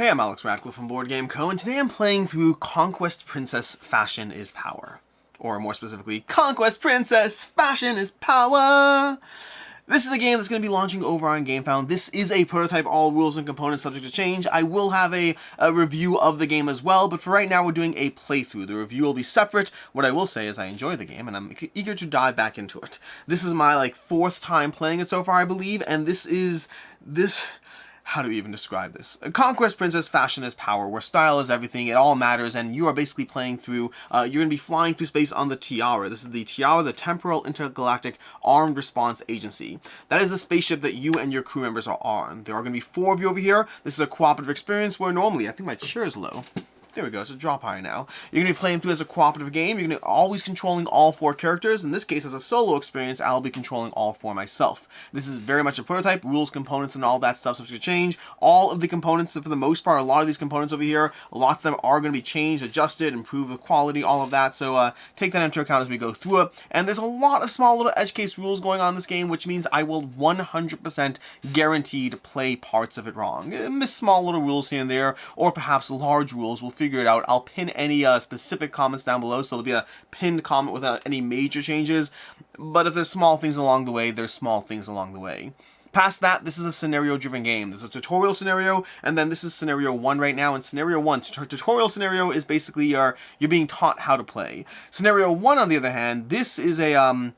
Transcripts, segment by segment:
Hey, I'm Alex Radcliffe from Board Game Co., and today I'm playing through Conquest Princess Fashion is Power. Or more specifically, Conquest Princess Fashion is Power! This is a game that's going to be launching over on GameFound. This is a prototype, all rules and components subject to change. I will have a review of the game as well, but for right now we're doing a playthrough. The review will be separate. What I will say is I enjoy the game, and I'm eager to dive back into it. This is my, fourth time playing it so far, I believe, and how do we even describe this? Conquest Princess Fashion is Power, where style is everything, it all matters, and you are basically playing through, you're going to be flying through space on the T.I.A.R.A. This is the T.I.A.R.A, the Temporal Intergalactic Armed Response Agency. That is the spaceship that you and your crew members are on. There are going to be 4 of you over here. This is a cooperative experience where normally, I think my chair is low. There we go, it's a drop high now. You're going to be playing through as a cooperative game. You're going to be always controlling all 4 characters. In this case, as a solo experience, I'll be controlling all 4 myself. This is very much a prototype. Rules, components, and all that stuff subject to change. All of the components, for the most part, a lot of these components over here, a lot of them are going to be changed, adjusted, improve the quality, all of that. So take that into account as we go through it. And there's a lot of small little edge case rules going on in this game, which means I will 100% guaranteed play parts of it wrong. Miss small little rules here and there, or perhaps large rules. We'll figure it out. I'll pin any specific comments down below, so there'll be a pinned comment without any major changes, but if there's small things along the way, there's small things along the way. Past that, this is a scenario-driven game. This is a tutorial scenario, and then this is scenario 1 right now. And scenario 1, tutorial scenario is basically you're being taught how to play. Scenario 1, on the other hand, this is a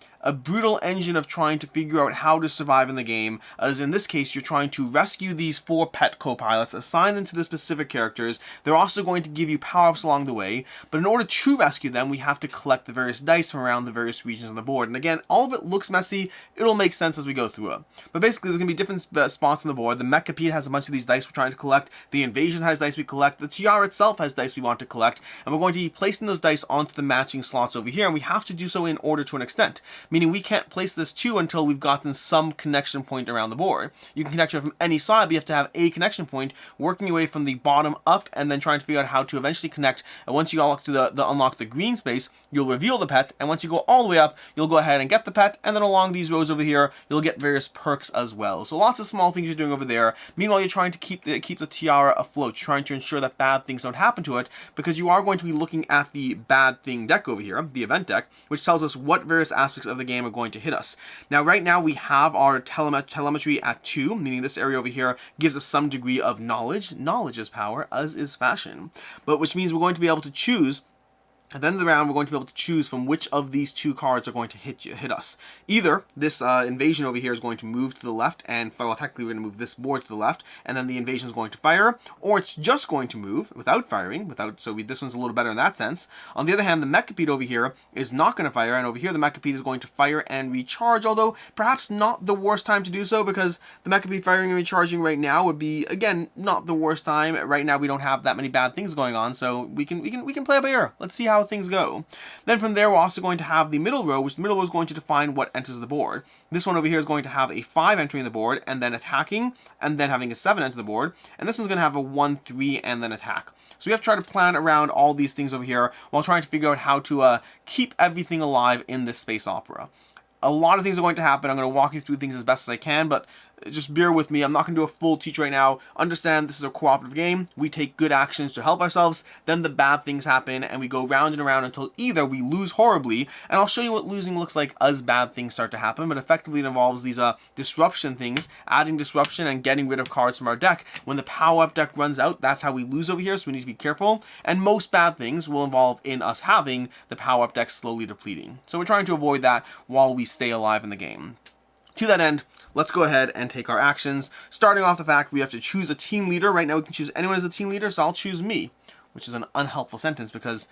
brutal engine of trying to figure out how to survive in the game, as in this case, you're trying to rescue these 4 pet co-pilots, assign them to the specific characters. They're also going to give you power-ups along the way, but in order to rescue them, we have to collect the various dice from around the various regions on the board. And again, all of it looks messy. It'll make sense as we go through it. But basically, there's going to be different spots on the board. The Mecha-Monsters has a bunch of these dice we're trying to collect. The Invasion has dice we collect. The T.I.A.R.A itself has dice we want to collect. And we're going to be placing those dice onto the matching slots over here, and we have to do so in order to an extent. Meaning we can't place this 2 until we've gotten some connection point around the board. You can connect it from any side, but you have to have a connection point, working your way from the bottom up, and then trying to figure out how to eventually connect. And once you unlock unlock the green space, you'll reveal the pet, and once you go all the way up, you'll go ahead and get the pet, and then along these rows over here, you'll get various perks as well. So lots of small things you're doing over there. Meanwhile, you're trying to keep the T.I.A.R.A afloat, trying to ensure that bad things don't happen to it, because you are going to be looking at the bad thing deck over here, the event deck, which tells us what various aspects of the game are going to hit us. Now, right now, we have our telemetry at 2, meaning this area over here gives us some degree of knowledge. Knowledge is power, as is fashion. But which means we're going to be able to choose. At the end of the round, we're going to be able to choose from which of these 2 cards are going to hit us. Either this invasion over here is going to move to the left, and well, technically we're going to move this board to the left, and then the invasion is going to fire, or it's just going to move without firing. This one's a little better in that sense. On the other hand, the Mecha-Monster over here is not going to fire, and over here the Mecha-Monster is going to fire and recharge, although perhaps not the worst time to do so, because the Mecha-Monster firing and recharging right now would be, again, not the worst time. Right now we don't have that many bad things going on, so we can play it by ear. Let's see how things go. Then from there, we're also going to have the middle row, which the middle row is going to define what enters the board. This one over here is going to have a 5 entering the board, and then attacking, and then having a 7 enter the board. And this one's going to have a 1, 3, and then attack. So we have to try to plan around all these things over here while trying to figure out how to keep everything alive in this space opera. A lot of things are going to happen. I'm going to walk you through things as best as I can, but just bear with me. I'm not going to do a full teach right now. Understand this is a cooperative game. We take good actions to help ourselves. Then the bad things happen, and we go round and around until either we lose horribly, and I'll show you what losing looks like as bad things start to happen, but effectively it involves these disruption things, adding disruption and getting rid of cards from our deck. When the power-up deck runs out, that's how we lose over here, so we need to be careful. And most bad things will involve in us having the power-up deck slowly depleting. So we're trying to avoid that while we stay alive in the game. To that end, let's go ahead and take our actions. Starting off the fact we have to choose a team leader. Right now we can choose anyone as a team leader, so I'll choose me, which is an unhelpful sentence because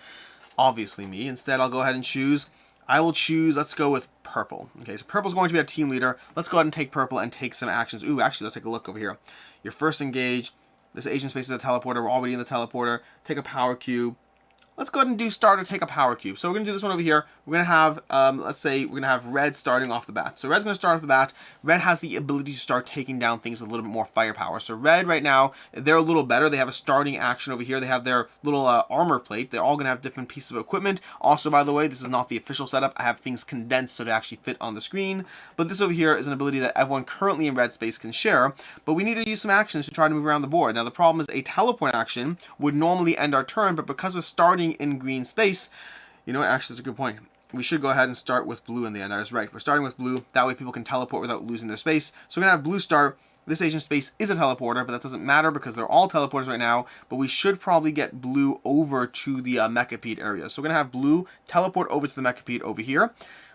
obviously me. Instead, I'll go ahead and choose. Let's go with Purple. Okay, so Purple's going to be a team leader. Let's go ahead and take Purple and take some actions. Ooh, actually, let's take a look over here. Your first engage. This agent space is a teleporter. We're already in the teleporter. Take a power cube. let's go ahead and do starter take a power cube. So we're going to do this one over here. We're going to have, let's say, we're going to have red starting off the bat. So red's going to start off the bat. Red has the ability to start taking down things with a little bit more firepower. So red right now, they're a little better. They have a starting action over here. They have their little armor plate. They're all going to have different pieces of equipment. Also, by the way, this is not the official setup. I have things condensed so they actually fit on the screen. But this over here is an ability that everyone currently in red space can share. But we need to use some actions to try to move around the board. Now, the problem is a teleport action would normally end our turn, but because we're starting in green space, you know what, actually, that's a good point. We should go ahead and start with blue in the end. I was right. We're starting with blue. That way people can teleport without losing their space. So we're going to have blue start. This agent space is a teleporter, but that doesn't matter because they're all teleporters right now. But we should probably get blue over to the Mecha-Pete area. So we're going to have blue teleport over to the Mecha-Pete over here,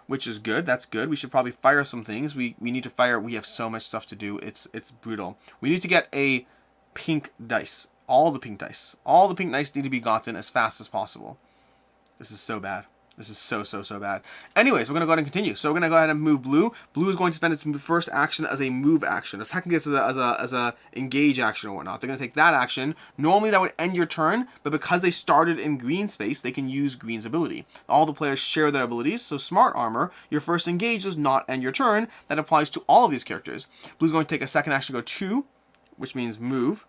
which is good. That's good. We should probably fire some things. We need to fire. We have so much stuff to do. It's brutal. We need to get a pink dice. All the pink dice. All the pink dice need to be gotten as fast as possible. This is so bad. This is so bad. Anyways, we're going to go ahead and continue. So we're going to go ahead and move blue. Blue is going to spend its first action as a move action. It's technically as a engage action or whatnot. They're going to take that action. Normally that would end your turn, but because they started in green space, they can use green's ability. All the players share their abilities, so smart armor, your first engage does not end your turn. That applies to all of these characters. Blue's going to take a second action to go 2, which means move.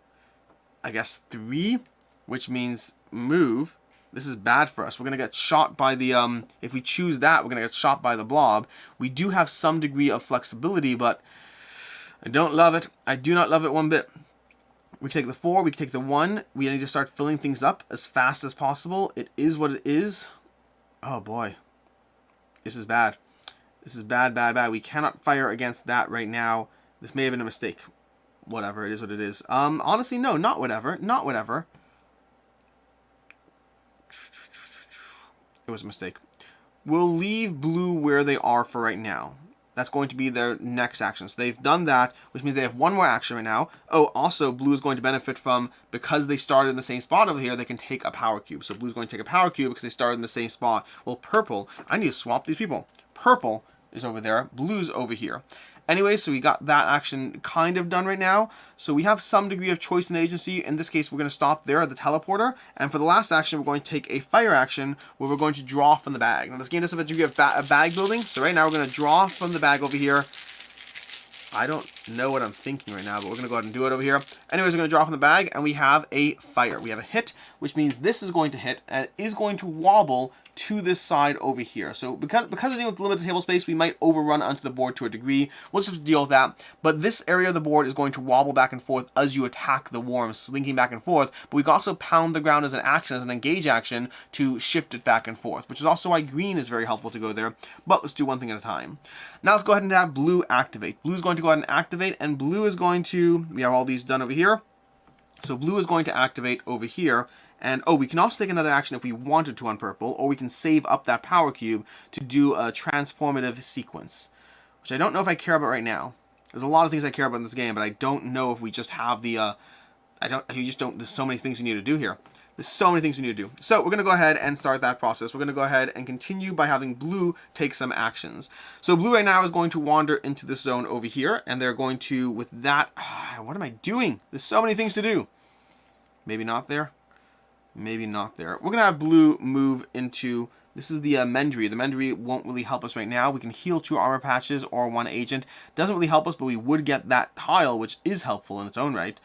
I guess 3, which means move. This is bad for us. We're going to get shot by the, if we choose that, we're going to get shot by the blob. We do have some degree of flexibility, but I don't love it. I do not love it one bit. We can take the 4, we can take the 1. We need to start filling things up as fast as possible. It is what it is. Oh boy. This is bad. This is bad. We cannot fire against that right now. This may have been a mistake. Whatever, it is what it is. Honestly, no, not whatever. Not whatever. It was a mistake. We'll leave blue where they are for right now. That's going to be their next action. So they've done that, which means they have one more action right now. Oh, also, blue is going to benefit from, because they started in the same spot over here, they can take a power cube. So blue's going to take a power cube because they started in the same spot. Well, purple, I need to swap these people. Purple is over there. Blue's over here. Anyway, so we got that action kind of done right now. So we have some degree of choice and agency. In this case, we're going to stop there at the teleporter. And for the last action, we're going to take a fire action where we're going to draw from the bag. Now, this game does have a degree of bag building. So right now, we're going to draw from the bag over here. I don't know what I'm thinking right now, but we're going to go ahead and do it over here. Anyways, we're going to draw from the bag, and we have a fire. We have a hit, which means this is going to hit, and it is going to wobble to this side over here. So because we're dealing with limited table space, we might overrun onto the board to a degree. We'll just have to deal with that. But this area of the board is going to wobble back and forth as you attack the worm, slinking back and forth. But we can also pound the ground as an action, as an engage action, to shift it back and forth, which is also why green is very helpful to go there. But let's do one thing at a time. Now let's go ahead and have blue activate. Blue is going to go ahead and activate, and blue is going to, we have all these done over here. So blue is going to activate over here. And, oh, we can also take another action if we wanted to on purple, or we can save up that power cube to do a transformative sequence, which I don't know if I care about right now. There's a lot of things I care about in this game, but I don't know if we just have the, there's so many things we need to do here. There's so many things we need to do. So we're going to go ahead and start that process. We're going to go ahead and continue by having blue take some actions. So blue right now is going to wander into this zone over here, and they're going to, with that, what am I doing? There's so many things to do. Maybe not there. Maybe not there. We're going to have blue move into, this is the Mendry. The Mendry won't really help us right now. We can heal 2 armor patches or 1 agent. Doesn't really help us, but we would get that tile, which is helpful in its own right.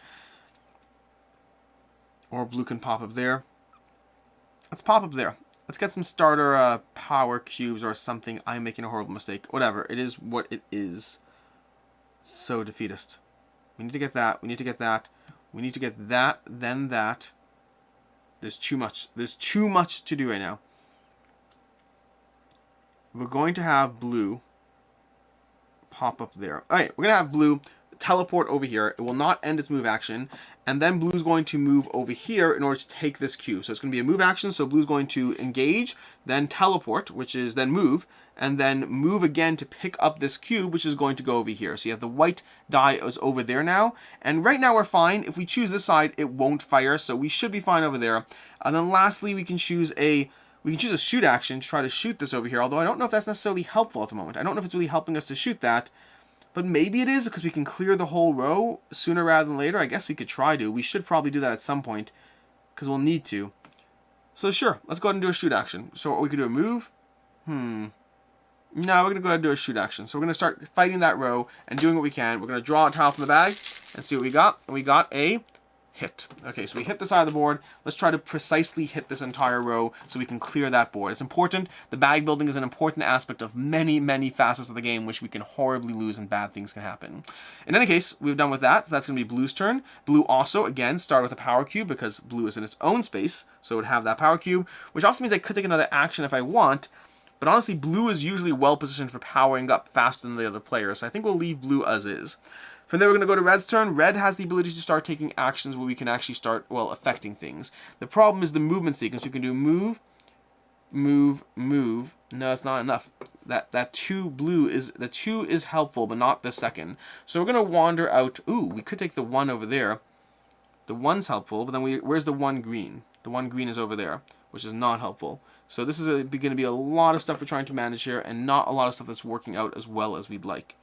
Or blue can pop up there. Let's pop up there. Let's get some starter power cubes or something. I'm making a horrible mistake. Whatever. It is what it is. So defeatist. We need to get that. We need to get that. We need to get that, then that. There's too much. There's too much to do right now. We're going to have blue pop up there. All right, we're going to have blue teleport over here. It will not end its move action. And then blue's going to move over here in order to take this cube. So it's going to be a move action. So blue's going to engage, then teleport, which is then move, and then move again to pick up this cube, which is going to go over here. So you have the white die is over there now. And right now we're fine. If we choose this side, it won't fire. So we should be fine over there. And then lastly, we can choose a shoot action to try to shoot this over here. Although I don't know if that's necessarily helpful at the moment. I don't know if it's really helping us to shoot that. But maybe it is because we can clear the whole row sooner rather than later. I guess we could try to. We should probably do that at some point because we'll need to. So sure, let's go ahead and do a shoot action. So we could do a move. No, we're going to go ahead and do a shoot action. So we're going to start fighting that row and doing what we can. We're going to draw a tile from the bag and see what we got. And we got a hit. Okay, so we hit the side of the board. Let's try to precisely hit this entire row so we can clear that board. It's important. The bag building is an important aspect of many, many facets of the game, which we can horribly lose and bad things can happen. In any case, we've done with that. So that's going to be blue's turn. Blue also, again, started with a power cube because blue is in its own space. So it would have that power cube, which also means I could take another action if I want. But honestly, blue is usually well positioned for powering up faster than the other players. So I think we'll leave blue as is. From there, we're going to go to red's turn. Red has the ability to start taking actions where we can actually start, well, affecting things. The problem is the movement sequence. We can do move, move, move. No, it's not enough. That 2 blue is, the 2 is helpful, but not the second. So we're going to wander out. Ooh, we could take the 1 over there. The 1's helpful, but then where's the 1 green? The 1 green is over there, which is not helpful. So this is going to be a lot of stuff we're trying to manage here, and not a lot of stuff that's working out as well as we'd like.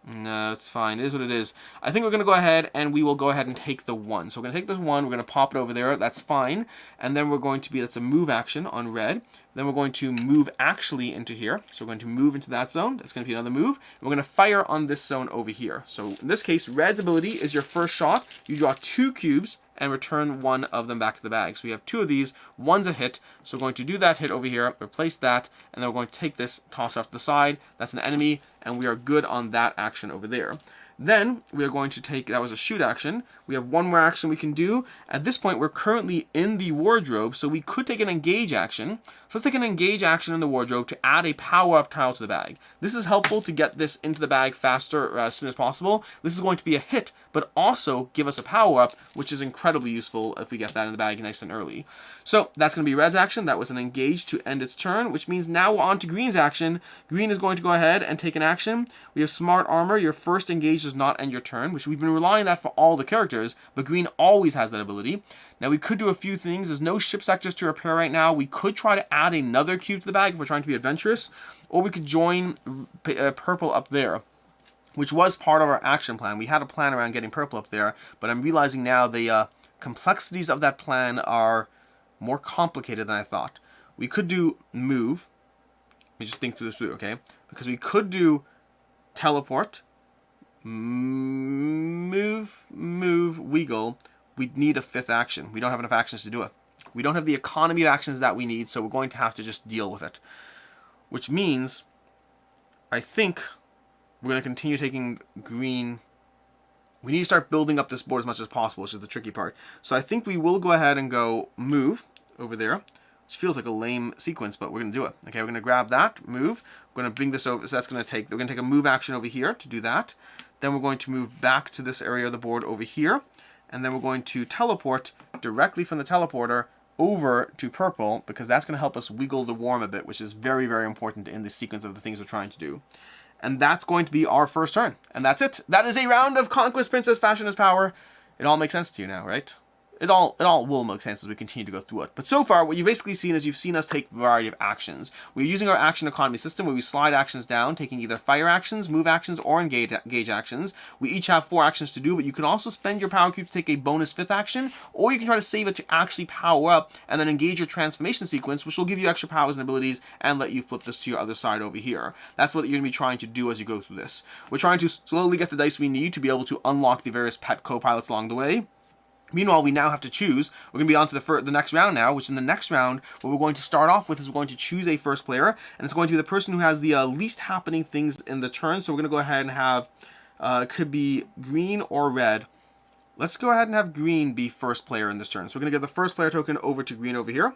No, it's fine. It is what it is. I think we're going to go ahead and we will go ahead and take the 1. So we're going to take this 1. We're going to pop it over there. That's fine. And then we're going to be, that's a move action on red. Then we're going to move actually into here. So we're going to move into that zone. That's going to be another move. And we're going to fire on this zone over here. So in this case, red's ability is your first shot. You draw 2 cubes and return 1 of them back to the bag. So we have 2 of these. 1's a hit. So we're going to do that hit over here, replace that, and then we're going to take this, toss off to the side. That's an enemy, and we are good on that action over there. Then we are going to take, that was a shoot action. We have 1 more action we can do. At this point, we're currently in the wardrobe, so we could take an engage action. So let's take an engage action in the wardrobe to add a power-up tile to the bag. This is helpful to get this into the bag faster as soon as possible. This is going to be a hit, but also give us a power-up, which is incredibly useful if we get that in the bag nice and early. So that's going to be red's action. That was an engage to end its turn, which means now we're on to green's action. Green is going to go ahead and take an action. We have smart armor. Your first engage does not end your turn, which we've been relying on that for all the characters, but green always has that ability. Now we could do a few things. There's no ship sectors to repair right now. We could try to add another cube to the bag if we're trying to be adventurous, or we could join purple up there, which was part of our action plan. We had a plan around getting purple up there, but I'm realizing now the complexities of that plan are more complicated than I thought. We could do move. Let me just think through this through, okay? Because we could do teleport, move, wiggle. We'd need a 5th action. We don't have enough actions to do it. We don't have the economy of actions that we need, so we're going to have to just deal with it. Which means, I think we're going to continue taking green. We need to start building up this board as much as possible, which is the tricky part. So I think we will go ahead and go move over there, which feels like a lame sequence, but we're going to do it. Okay, we're going to grab that, move. We're going to bring this over, so that's going to take, we're going to take a move action over here to do that. Then we're going to move back to this area of the board over here. And then we're going to teleport directly from the teleporter over to purple, because that's going to help us wiggle the worm a bit, which is very, very important in the sequence of the things we're trying to do. And that's going to be our first turn. And that's it. That is a round of Conquest Princess Fashion is Power. It all makes sense to you now, right? It all will make sense as we continue to go through it. But so far, what you've basically seen is you've seen us take a variety of actions. We're using our action economy system where we slide actions down, taking either fire actions, move actions, or engage actions. We each have 4 actions to do, but you can also spend your power cube to take a bonus 5th action, or you can try to save it to actually power up and then engage your transformation sequence, which will give you extra powers and abilities and let you flip this to your other side over here. That's what you're going to be trying to do as you go through this. We're trying to slowly get the dice we need to be able to unlock the various pet co-pilots along the way. Meanwhile, we now have to choose. We're going to be on to the next round now, which in the next round, what we're going to start off with is we're going to choose a first player, and it's going to be the person who has the least happening things in the turn. So we're going to go ahead and have, it could be green or red. Let's go ahead and have green be first player in this turn. So we're going to give the first player token over to green over here.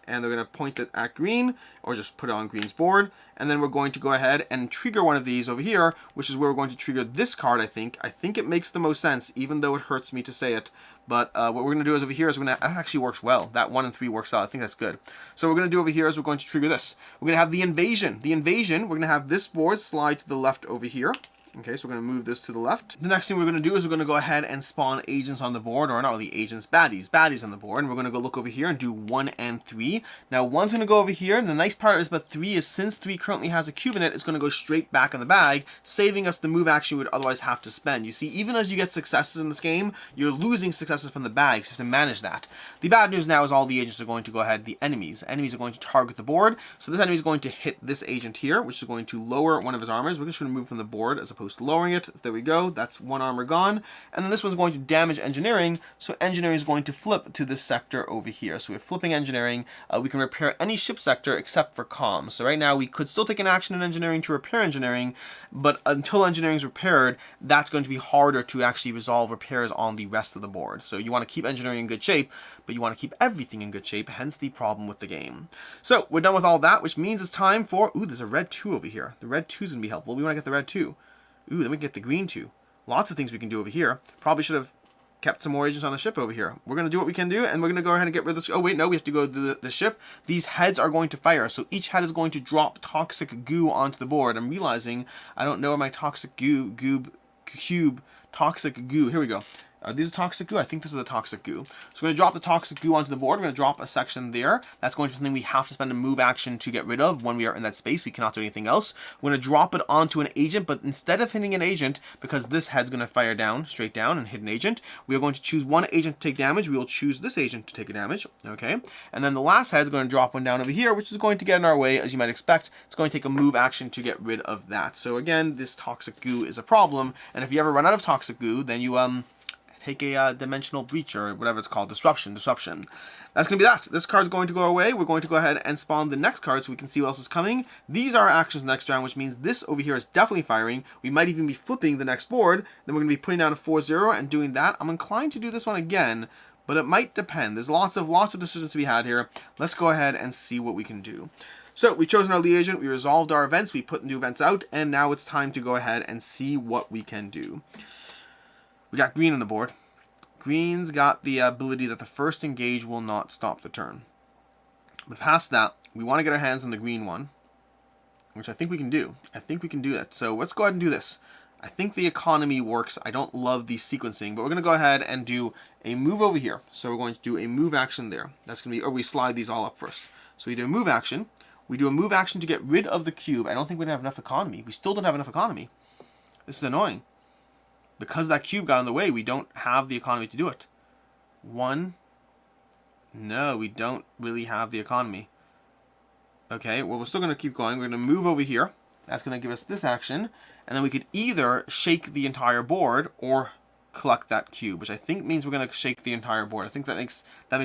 And they're going to point it at green, or just put it on green's board. And then we're going to go ahead and trigger one of these over here, which is where we're going to trigger this card, I think. I think it makes the most sense, even though it hurts me to say it. But what we're going to do is over here is we're going to, that actually works well. That 1 and 3 works out. I think that's good. So what we're going to do over here is we're going to trigger this. We're going to have the invasion. The invasion, we're going to have this board slide to the left over here. Okay, so we're going to move this to the left. The next thing we're going to do is we're going to go ahead and spawn agents on the board, or not really agents, baddies on the board. And we're going to go look over here and do 1 and 3. Now 1's going to go over here. And the nice part is about 3 is since 3 currently has a cube in it, it's going to go straight back in the bag, saving us the move action we would otherwise have to spend. You see, even as you get successes in this game, you're losing successes from the bags. You have to manage that. The bad news now is all the agents are going to go ahead, the enemies. Enemies are going to target the board. So this enemy is going to hit this agent here, which is going to lower one of his armors. We're just going to move from the board as opposed to lowering it. There we go. That's one armor gone. And then this one's going to damage engineering. So engineering is going to flip to this sector over here. So we're flipping engineering. We can repair any ship sector except for comms. So right now we could still take an action in engineering to repair engineering, but until engineering is repaired, that's going to be harder to actually resolve repairs on the rest of the board. So you want to keep engineering in good shape, but you want to keep everything in good shape, hence the problem with the game. So we're done with all that, which means it's time for, ooh, there's a red 2 over here. The red 2 is going to be helpful. We want to get the red 2. Ooh, then we can get the green 2. Lots of things we can do over here. Probably should have kept some more agents on the ship over here. We're going to do what we can do, and we're going to go ahead and get rid of this. Oh, wait, no, we have to go to the ship. These heads are going to fire, so each head is going to drop toxic goo onto the board. I'm realizing I don't know where my toxic toxic goo. Here we go. Are these a toxic goo? I think this is a toxic goo. So we're going to drop the toxic goo onto the board. We're going to drop a section there. That's going to be something we have to spend a move action to get rid of when we are in that space. We cannot do anything else. We're going to drop it onto an agent, but instead of hitting an agent, because this head's going to fire down, straight down, and hit an agent, we are going to choose one agent to take damage. We will choose this agent to take a damage. Okay? And then the last head's going to drop one down over here, which is going to get in our way, as you might expect. It's going to take a move action to get rid of that. So again, this toxic goo is a problem, and if you ever run out of toxic goo, then you take a dimensional breach or whatever it's called, disruption. That's going to be that. This card's going to go away. We're going to go ahead and spawn the next card so we can see what else is coming. These are our actions next round, which means this over here is definitely firing. We might even be flipping the next board. Then we're going to be putting down a 4-0 and doing that. I'm inclined to do this one again, but it might depend. There's lots of decisions to be had here. Let's go ahead and see what we can do. So we've chosen our lead agent, we resolved our events, we put new events out, and now it's time to go ahead and see what we can do. We got green on the board. Green's got the ability that the first engage will not stop the turn. But past that, we want to get our hands on the green one, which I think we can do. I think we can do that. So let's go ahead and do this. I think the economy works. I don't love the sequencing, but we're going to go ahead and do a move over here. So we're going to do a move action there. That's going to be, or we slide these all up first. So we do a move action. We do a move action to get rid of the cube. I don't think we're going to have enough economy. We still don't have enough economy. This is annoying. Because that cube got in the way, we don't have the economy to do it. 1. No, we don't really have the economy. Okay, well, we're still going to keep going. We're going to move over here. That's going to give us this action. And then we could either shake the entire board or collect that cube, which I think means we're going to shake the entire board. I think that makes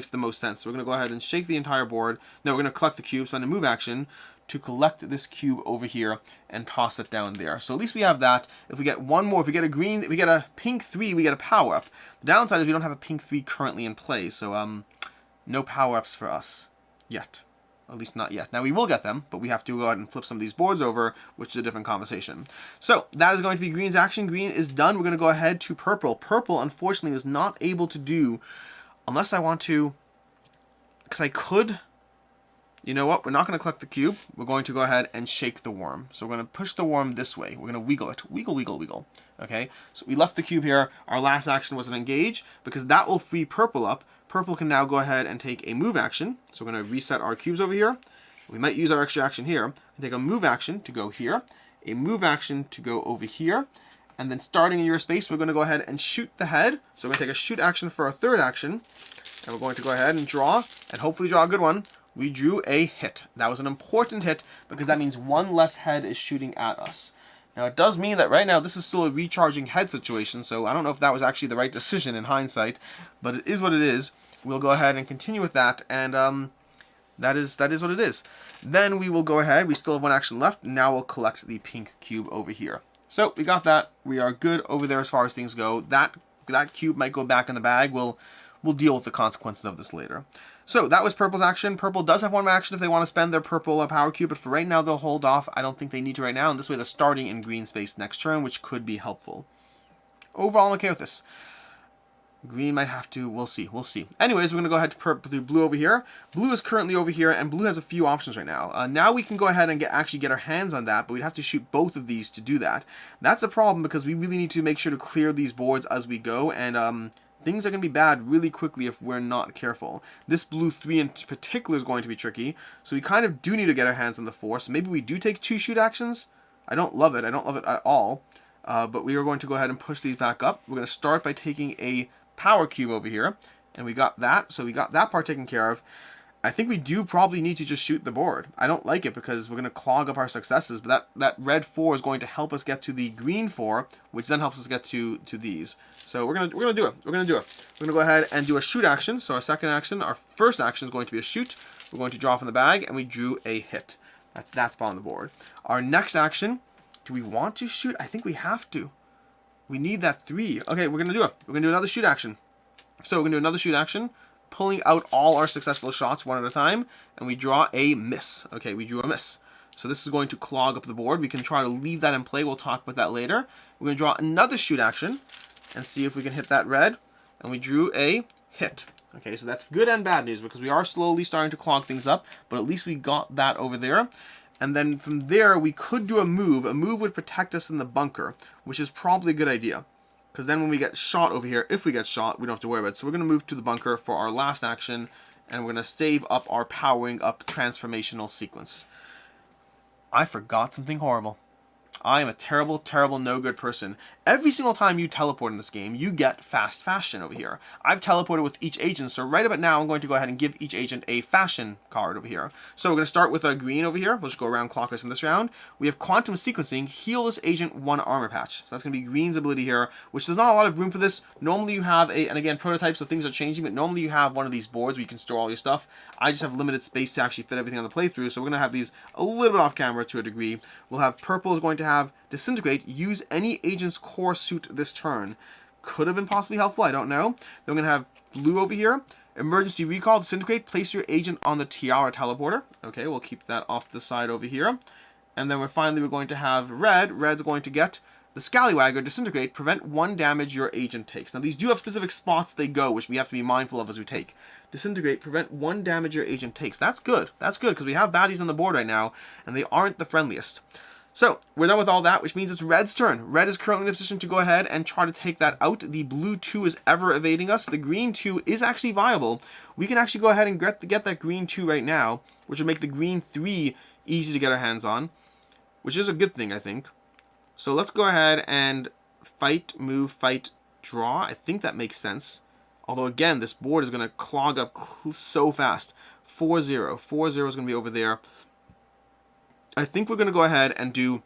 the most sense. So we're going to go ahead and shake the entire board. No, we're going to collect the cube, spend a move action to collect this cube over here and toss it down there. So at least we have that. If we get one more, if we get a green, if we get a pink 3, we get a power up. The downside is we don't have a pink 3 currently in play, so no power ups for us yet. At least not yet. Now we will get them, but we have to go ahead and flip some of these boards over, which is a different conversation. So that is going to be green's action. Green is done. We're going to go ahead to purple. Purple, unfortunately, was not able to do, unless I want to, because I could. You know what? We're not going to collect the cube. We're going to go ahead and shake the worm. So we're going to push the worm this way. We're going to wiggle it. Wiggle, wiggle, wiggle. Okay? So we left the cube here. Our last action was an engage because that will free purple up. Purple can now go ahead and take a move action. So we're going to reset our cubes over here. We might use our extra action here. And take a move action to go here. A move action to go over here. And then starting in your space, we're going to go ahead and shoot the head. So we're going to take a shoot action for our third action. And we're going to go ahead and draw. And hopefully draw a good one. We drew a hit. That was an important hit because that means one less head is shooting at us. Now it does mean that right now this is still a recharging head situation, so I don't know if that was actually the right decision in hindsight, but it is what it is. We'll go ahead and continue with that, and that is what it is. Then we will go ahead. We still have one action left. Now we'll collect the pink cube over here. So we got that. We are good over there as far as things go. That cube might go back in the bag. We'll deal with the consequences of this later. So that was purple's action. Purple does have one more action if they want to spend their purple power cube, but for right now they'll hold off. I don't think they need to right now, and this way they're starting in green space next turn, which could be helpful. Overall, I'm okay with this. Green might have to, we'll see, we'll see. Anyways, we're going to go ahead to do blue over here. Blue is currently over here, and blue has a few options right now. Now we can go ahead and actually get our hands on that, but we'd have to shoot both of these to do that. That's a problem because we really need to make sure to clear these boards as we go, and things are going to be bad really quickly if we're not careful. This blue 3 in particular is going to be tricky, so we kind of do need to get our hands on the 4, so maybe we do take 2 shoot actions. I don't love it at all, but we are going to go ahead and push these back up. We're going to start by taking a power cube over here, and we got that, so we got that part taken care of. I think we do probably need to just shoot the board. I don't like it because we're going to clog up our successes, but that red 4 is going to help us get to the green 4, which then helps us get to these. So we're gonna do it. We're gonna go ahead and do a shoot action. So our second action, our first action is going to be a shoot. We're going to draw from the bag, and we drew a hit. That's that spot on the board. Our next action, do we want to shoot? I think we have to. We need that 3. Okay, we're going to do it. We're going to do another shoot action. So we're going to do another shoot action, pulling out all our successful shots one at a time, and we draw a miss. Okay, we drew a miss. So this is going to clog up the board. We can try to leave that in play. We'll talk about that later. We're going to draw another shoot action and see if we can hit that red, and we drew a hit. Okay, so that's good and bad news because we are slowly starting to clog things up, but at least we got that over there. And then from there, we could do a move. A move would protect us in the bunker, which is probably a good idea. Because then when we get shot over here, if we get shot, we don't have to worry about it. So we're going to move to the bunker for our last action, and we're going to save up our powering up transformational sequence. I forgot something horrible. I am a terrible, terrible, no good person. Every single time you teleport in this game, you get fast fashion over here. I've teleported with each agent, so right about now I'm going to go ahead and give each agent a fashion card over here. So we're going to start with a green over here. We'll just go around clockwise in this round. We have quantum sequencing, heal this agent 1 armor patch. So that's going to be green's ability here, which there's not a lot of room for this. Normally you have a, and again, prototypes, so things are changing, but normally you have one of these boards where you can store all your stuff. I just have limited space to actually fit everything on the playthrough, so we're going to have these a little bit off camera to a degree. We'll have purple is going to have disintegrate, use any agent's core suit this turn. Could have been possibly helpful, I don't know. Then we're going to have blue over here. Emergency recall, disintegrate, place your agent on the T.I.A.R.A teleporter. Okay, we'll keep that off to the side over here. And then we're going to have red. Red's going to get the Scallywagger, disintegrate, prevent 1 damage your agent takes. Now these do have specific spots they go, which we have to be mindful of as we take. Disintegrate, prevent 1 damage your agent takes. That's good. That's good, because we have baddies on the board right now, and they aren't the friendliest. So, we're done with all that, which means it's red's turn. Red is currently in a position to go ahead and try to take that out. The blue 2 is ever evading us. The green 2 is actually viable. We can actually go ahead and get that green 2 right now, which would make the green 3 easy to get our hands on, which is a good thing, I think. So let's go ahead and fight, move, fight, draw. I think that makes sense. Although, again, this board is going to clog up so fast. 4-0. 4-0 is going to be over there. I think we're going to go ahead and do...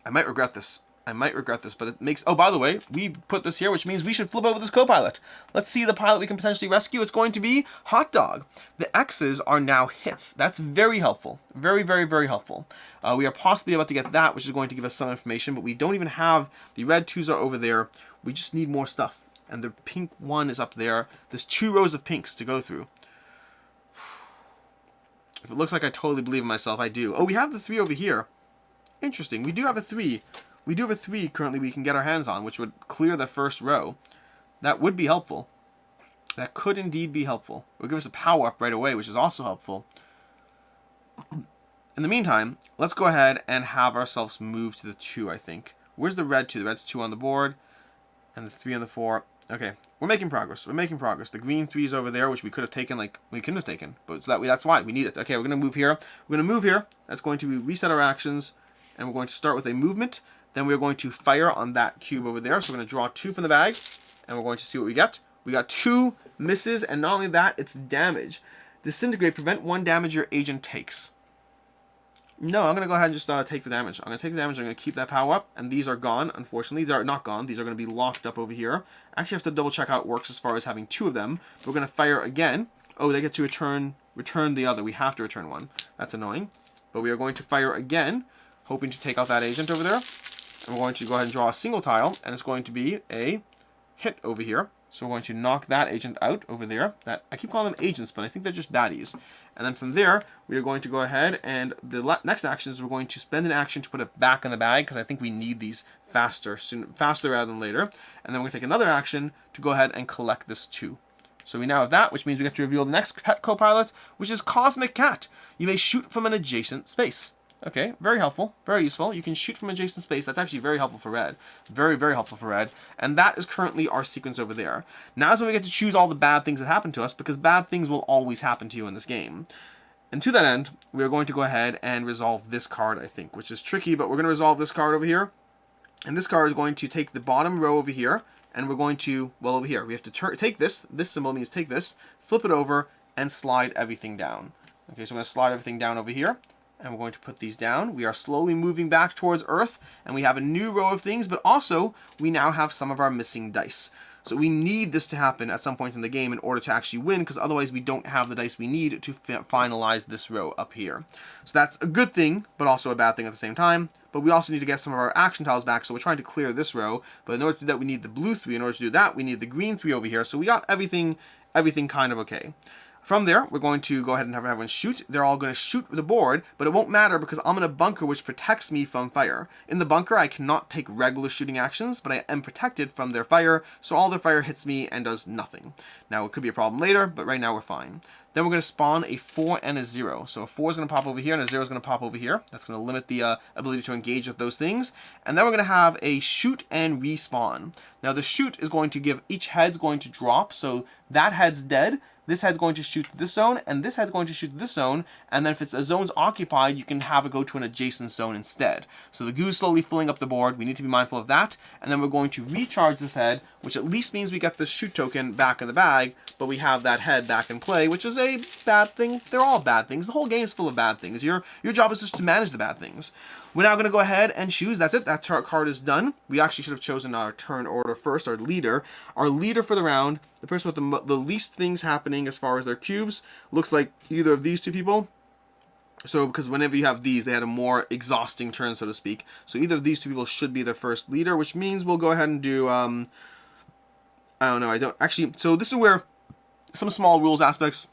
I might regret this, but it makes... Oh, by the way, we put this here, which means we should flip over this co-pilot. Let's see the pilot we can potentially rescue. It's going to be Hot Dog. The X's are now hits. That's very helpful. Very, very, very helpful. We are possibly about to get that, which is going to give us some information, but we don't even have... The red 2s are over there. We just need more stuff. And the pink 1 is up there. There's 2 rows of pinks to go through. If it looks like I totally believe in myself, I do. Oh, we have the 3 over here. Interesting. We do have a 3. We do have a 3 currently we can get our hands on, which would clear the first row. That would be helpful. That could indeed be helpful. It would give us a power-up right away, which is also helpful. In the meantime, let's go ahead and have ourselves move to the 2, I think. Where's the red 2? The red's 2 on the board, and the 3 on the 4. Okay, we're making progress. We're making progress. The green 3 is over there, which we could have taken, like, we couldn't have taken. But so that's why we need it. Okay, we're going to move here. We're going to move here. That's going to be reset our actions. And we're going to start with a movement. Then we're going to fire on that cube over there. So we're going to draw 2 from the bag. And we're going to see what we get. We got 2 misses. And not only that, it's damage. Disintegrate, prevent 1 damage your agent takes. No, I'm going to go ahead and just take the damage. I'm going to take the damage. I'm going to keep that power up. And these are gone, unfortunately. These are not gone. These are going to be locked up over here. I actually have to double check how it works as far as having 2 of them. But we're going to fire again. Oh, they get to return the other. We have to return 1. That's annoying. But we are going to fire again, hoping to take out that agent over there. And we're going to go ahead and draw a single tile. And it's going to be a hit over here. So we're going to knock that agent out over there. That I keep calling them agents, but I think they're just baddies. And then from there, we are going to go ahead, and the next action is we're going to spend an action to put it back in the bag, because I think we need these faster rather than later. And then we're going to take another action to go ahead and collect this too. So we now have that, which means we get to reveal the next pet co-pilot, which is Cosmic Cat. You may shoot from an adjacent space. Okay, very helpful, very useful. You can shoot from adjacent space. That's actually very helpful for red. Very, very helpful for red. And that is currently our sequence over there. Now is when we get to choose all the bad things that happen to us, because bad things will always happen to you in this game. And to that end, we are going to go ahead and resolve this card, I think, which is tricky, but we're going to resolve this card over here. And this card is going to take the bottom row over here, and we're going to, well, over here, we have to take this. This symbol means take this, flip it over, and slide everything down. Okay, so I'm going to slide everything down over here. And we're going to put these down. We are slowly moving back towards Earth, and we have a new row of things, but also we now have some of our missing dice. So we need this to happen at some point in the game in order to actually win, because otherwise we don't have the dice we need to finalize this row up here. So that's a good thing, but also a bad thing at the same time. But we also need to get some of our action tiles back, so we're trying to clear this row. But in order to do that, we need the blue 3. In order to do that, we need the green 3 over here. So we got everything kind of okay. From there, we're going to go ahead and have everyone shoot. They're all going to shoot the board, but it won't matter because I'm in a bunker which protects me from fire. In the bunker, I cannot take regular shooting actions, but I am protected from their fire, so all their fire hits me and does nothing. Now, it could be a problem later, but right now we're fine. Then we're going to spawn a 4 and a 0. So a 4 is going to pop over here, and a 0 is going to pop over here. That's going to limit the ability to engage with those things. And then we're going to have a shoot and respawn. Now, the shoot is going to give each head's going to drop, so that head's dead. This head's going to shoot to this zone, and this head's going to shoot to this zone, and then if it's a zone's occupied, you can have it go to an adjacent zone instead. So the goo's slowly filling up the board. We need to be mindful of that, and then we're going to recharge this head, which at least means we get this shoot token back in the bag, but we have that head back in play, which is a bad thing. They're all bad things. The whole game is full of bad things. Your job is just to manage the bad things. We're now going to go ahead and choose. That's it. That card is done. We actually should have chosen our turn order first, our leader. Our leader for the round, the person with the least things happening as far as their cubes, looks like either of these two people. So, because whenever you have these, they had a more exhausting turn, so to speak. So either of these two people should be their first leader, which means we'll go ahead and do, I don't know, I don't, actually, so this is where some small rules aspects,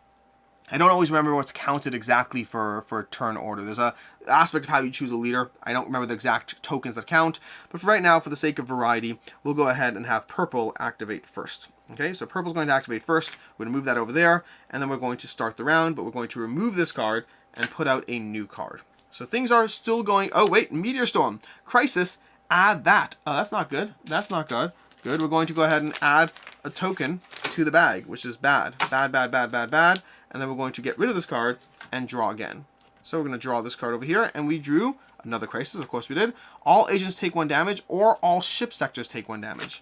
I don't always remember what's counted exactly for turn order. There's a aspect of how you choose a leader. I don't remember the exact tokens that count, but for right now, for the sake of variety, we'll go ahead and have purple activate first. Okay, so purple's going to activate first. We're going to move that over there, and then we're going to start the round, but we're going to remove this card and put out a new card. So things are still going, oh wait, Meteor Storm, Crisis, add that. Oh, that's not good. That's not good. Good, we're going to go ahead and add a token to the bag, which is bad. Bad, bad, bad, bad, bad. And then we're going to get rid of this card and draw again. So we're going to draw this card over here, and we drew another Crisis, of course we did. All agents take 1 damage, or all ship sectors take 1 damage.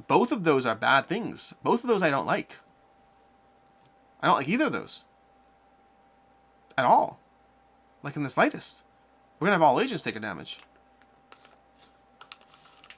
Both of those are bad things. Both of those I don't like. I don't like either of those. At all. Like in the slightest. We're going to have all agents take a damage.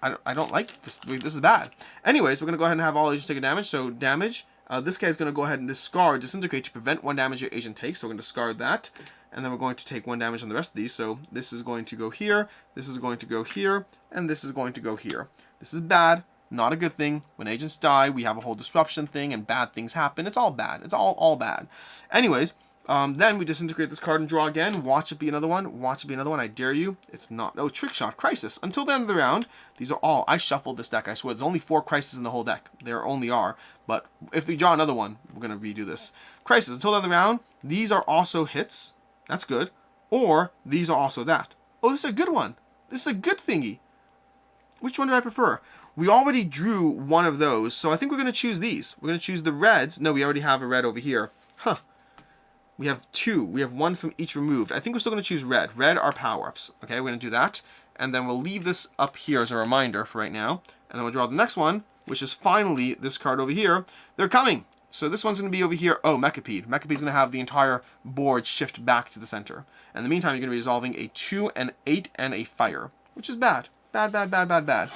I don't like this. This is bad. Anyways, we're going to go ahead and have all agents take a damage. So damage. This guy's going to go ahead and discard Disintegrate to prevent 1 damage your agent takes. So we're going to discard that. And then we're going to take 1 damage on the rest of these. So this is going to go here. This is going to go here. And this is going to go here. This is bad. Not a good thing. When agents die, we have a whole disruption thing and bad things happen. It's all bad. It's all bad. Anyways, then we disintegrate this card and draw again. Watch it be another one. Watch it be another one. I dare you. It's not. Oh, Trick Shot. Crisis. Until the end of the round, these are all. I shuffled this deck. I swear. There's only 4 Crises in the whole deck. There only are. But if we draw another one, we're going to redo this. Crisis. Until the end of the round, these are also hits. That's good. Or these are also that. Oh, this is a good one. This is a good thingy. Which one do I prefer? We already drew one of those, so I think we're going to choose these. We're going to choose the reds. No, we already have a red over here. Huh. We have 2. We have 1 from each removed. I think we're still going to choose red. Red are power-ups. Okay, we're going to do that. And then we'll leave this up here as a reminder for right now. And then we'll draw the next one, which is finally this card over here. They're coming. So this one's going to be over here. Oh, Mecha-Pede. Mecha-Pede's going to have the entire board shift back to the center. And in the meantime, you're going to be resolving a 2, an 8, and a fire, which is bad. Bad, bad, bad, bad, bad.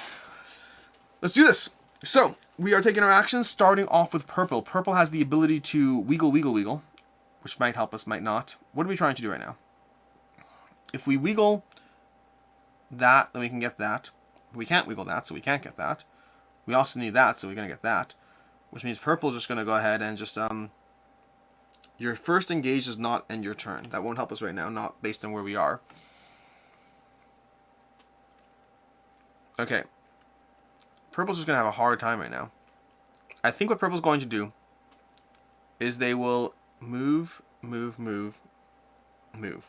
Let's do this. So, we are taking our actions, starting off with purple. Purple has the ability to wiggle, wiggle, wiggle, which might help us, might not. What are we trying to do right now? If we wiggle that, then we can get that. We can't wiggle that, so we can't get that. We also need that, so we're going to get that. Which means purple's just going to go ahead and just, your first engage does not end your turn. That won't help us right now, not based on where we are. Okay. Purple's just going to have a hard time right now. I think what purple's going to do is they will move, move, move, move.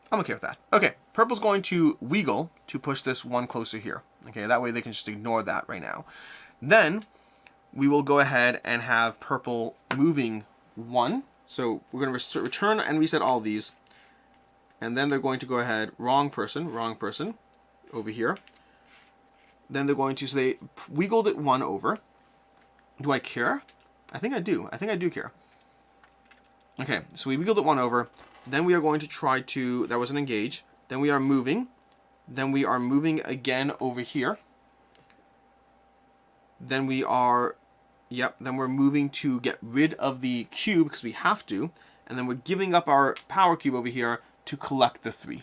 I'm okay with that. Okay, purple's going to wiggle to push this one closer here. Okay, that way they can just ignore that right now. Then we will go ahead and have purple moving 1. So we're going to return and reset all of these. And then they're going to go ahead, wrong person, over here. Then they're going to, so they wiggled it 1 over. Do I care? I think I do. I think I do care. Okay, so we wiggled it 1 over. Then we are going to try to, that was an engage. Then we are moving. Then we are moving again over here. Then we are, then we're moving to get rid of the cube because we have to. And then we're giving up our power cube over here to collect the 3.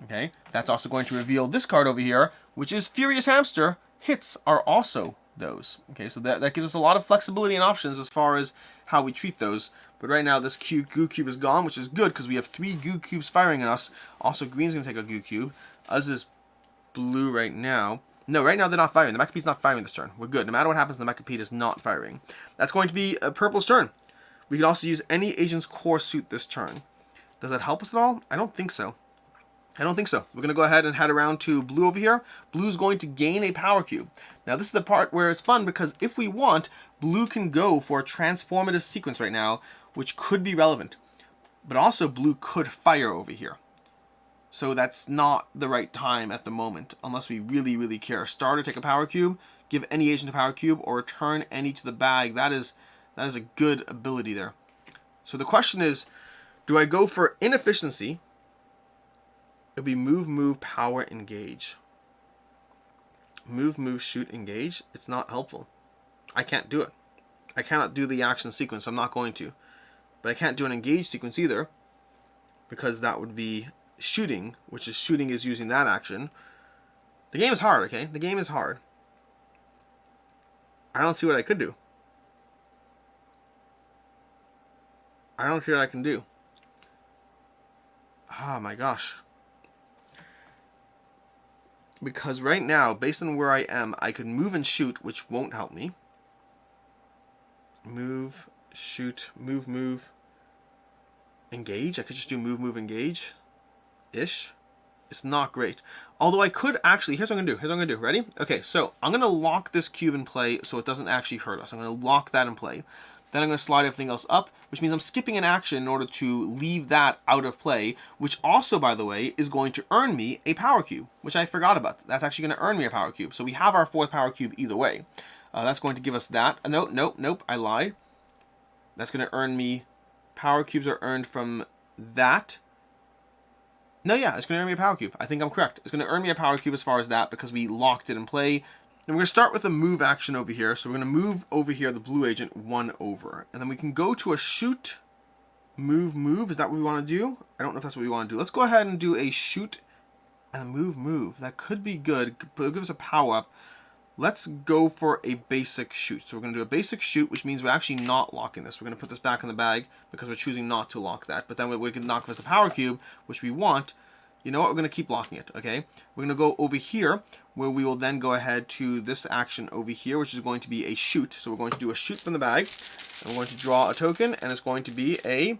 Okay, that's also going to reveal this card over here, which is Furious Hamster. Hits are also those. Okay, so that gives us a lot of flexibility and options as far as how we treat those. But right now this goo cube is gone, which is good because we have 3 goo cubes firing at us. Also, green's going to take a goo cube. Us is blue right now. No, right now they're not firing. The Mecha-Pete's not firing this turn. We're good. No matter what happens, the Mecha-Pete is not firing. That's going to be purple's turn. We could also use any agent's core suit this turn. Does that help us at all? I don't think so. I don't think so. We're going to go ahead and head around to blue over here. Blue's going to gain a power cube. Now this is the part where it's fun because if we want, blue can go for a transformative sequence right now, which could be relevant. But also blue could fire over here. So that's not the right time at the moment, unless we really, really care. Star to take a power cube, give any agent a power cube, or return any to the bag. That is a good ability there. So the question is, do I go for inefficiency? It'll be move, move, power, engage. Move, move, shoot, engage. It's not helpful. I can't do it. I cannot do the action sequence, so I'm not going to. But I can't do an engage sequence either, because that would be shooting, which is shooting is using that action. The game is hard, okay? The game is hard. I don't see what I could do. I don't see what I can do. Oh my gosh. Because right now, based on where I am, I could move and shoot, which won't help me. Move, shoot, move, move, engage. I could just do move, move, engage. Ish. It's not great. Although I could actually, here's what I'm going to do. Ready? Okay, so I'm going to lock this cube in play so it doesn't actually hurt us. I'm going to lock that in play. Then I'm going to slide everything else up, which means I'm skipping an action in order to leave that out of play, which also, by the way, is going to earn me a power cube, which I forgot about. That's actually going to earn me a power cube. So we have our 4th power cube either way. That's going to give us that. Nope, I lied. That's going to earn me, power cubes are earned from that. No, yeah, it's going to earn me a power cube. I think I'm correct. It's going to earn me a power cube as far as that because we locked it in play. And we're going to start with a move action over here. So we're going to move over here the blue agent 1 over. And then we can go to a shoot, move, move. Is that what we want to do? I don't know if that's what we want to do. Let's go ahead and do a shoot and move, move. That could be good, but it'll give us a power up. Let's go for a basic shoot. So we're going to do a basic shoot, which means we're actually not locking this. We're going to put this back in the bag because we're choosing not to lock that. But then we can knock us the power cube, which we want. You know what? We're going to keep locking it, okay? We're going to go over here, where we will then go ahead to this action over here, which is going to be a shoot. So we're going to do a shoot from the bag, and we're going to draw a token, and it's going to be a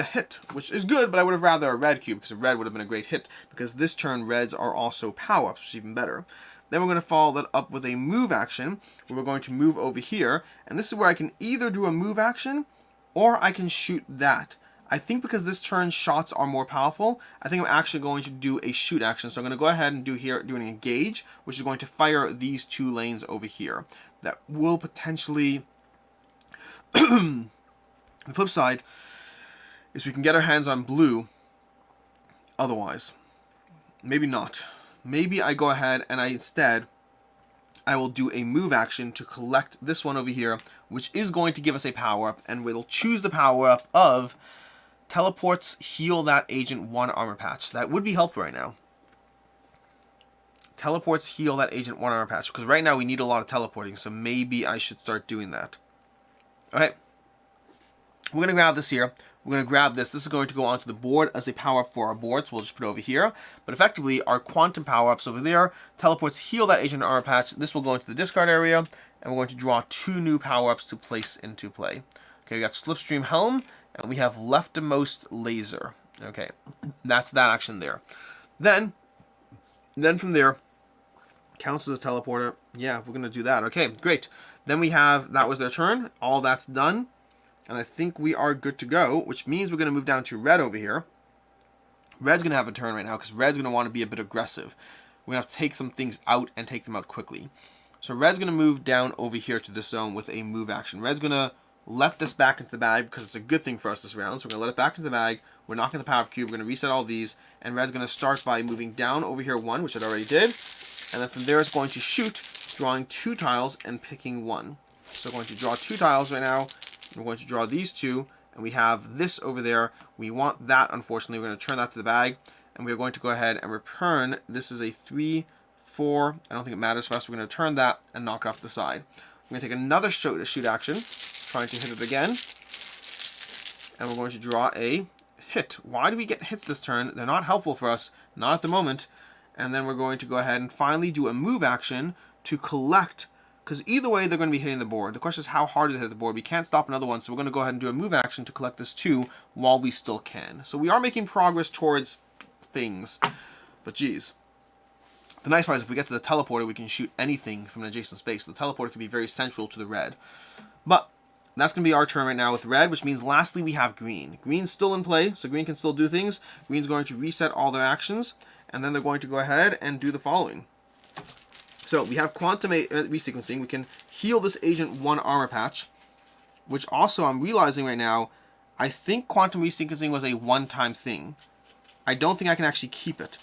hit, which is good, but I would have rather a red cube, because a red would have been a great hit, because this turn reds are also power-ups, which is even better. Then we're going to follow that up with a move action, where we're going to move over here, and this is where I can either do a move action, or I can shoot that. I think because this turn's shots are more powerful, I think I'm actually going to do a shoot action. So I'm going to go ahead and do an engage, which is going to fire these 2 lanes over here. That will potentially... The flip side is we can get our hands on blue otherwise. Maybe not. Maybe I go ahead and I will do a move action to collect this one over here, which is going to give us a power-up, and we'll choose the power-up of... Teleports, heal that agent 1 armor patch. That would be helpful right now. Teleports heal that agent 1 armor patch. Because right now we need a lot of teleporting. So maybe I should start doing that. Okay. We're going to grab this here. We're going to grab this. This is going to go onto the board as a power-up for our board. So we'll just put it over here. But effectively, our quantum power-ups over there. Teleports heal that agent armor patch. This will go into the discard area. And we're going to draw 2 new power-ups to place into play. Okay, we got Slipstream Helm. And we have Leftmost Laser. Okay, that's that action there. Then from there, counts as a teleporter. Yeah, we're going to do that. Okay, great. Then we have, that was their turn. All that's done. And I think we are good to go, which means we're going to move down to red over here. Red's going to have a turn right now because red's going to want to be a bit aggressive. We're going to have to take some things out and take them out quickly. So red's going to move down over here to this zone with a move action. Red's going to let this back into the bag because it's a good thing for us this round. So we're going to let it back into the bag. We're knocking the power-up cube. We're going to reset all these. And red's going to start by moving down over here 1, which it already did. And then from there it's going to shoot, drawing 2 tiles and picking 1. So we're going to draw 2 tiles right now. We're going to draw these 2. And we have this over there. We want that, unfortunately. We're going to turn that to the bag. And we're going to go ahead and return. This is a 3, 4. I don't think it matters for us. We're going to turn that and knock it off the side. We're going to take another shoot action, trying to hit it again. And we're going to draw a hit. Why do we get hits this turn? They're not helpful for us. Not at the moment. And then we're going to go ahead and finally do a move action to collect, because either way they're going to be hitting the board. The question is how hard do they hit the board. We can't stop another one, so we're going to go ahead and do a move action to collect this 2 while we still can. So we are making progress towards things. But geez. The nice part is if we get to the teleporter, we can shoot anything from an adjacent space. So the teleporter can be very central to the red. But that's going to be our turn right now with red, which means lastly we have green. Green's still in play, so green can still do things. Green's going to reset all their actions. And then they're going to go ahead and do the following. So we have quantum resequencing. We can heal this agent 1 armor patch, which also I'm realizing right now, I think quantum resequencing was a one-time thing. I don't think I can actually keep it.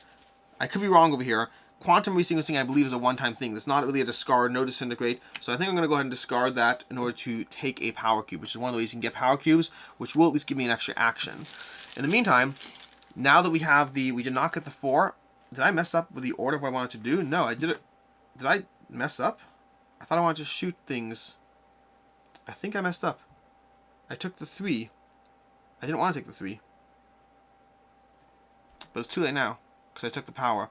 I could be wrong over here. Quantum resequencing, I believe, is a one-time thing. It's not really a discard, no disintegrate. So I think I'm going to go ahead and discard that in order to take a power cube, which is one of the ways you can get power cubes, which will at least give me an extra action. In the meantime, now that we have we did not get the 4. Did I mess up with the order of what I wanted to do? No, I did it. Did I mess up? I thought I wanted to shoot things. I think I messed up. I took the 3. I didn't want to take the 3. But it's too late now, because I took the power.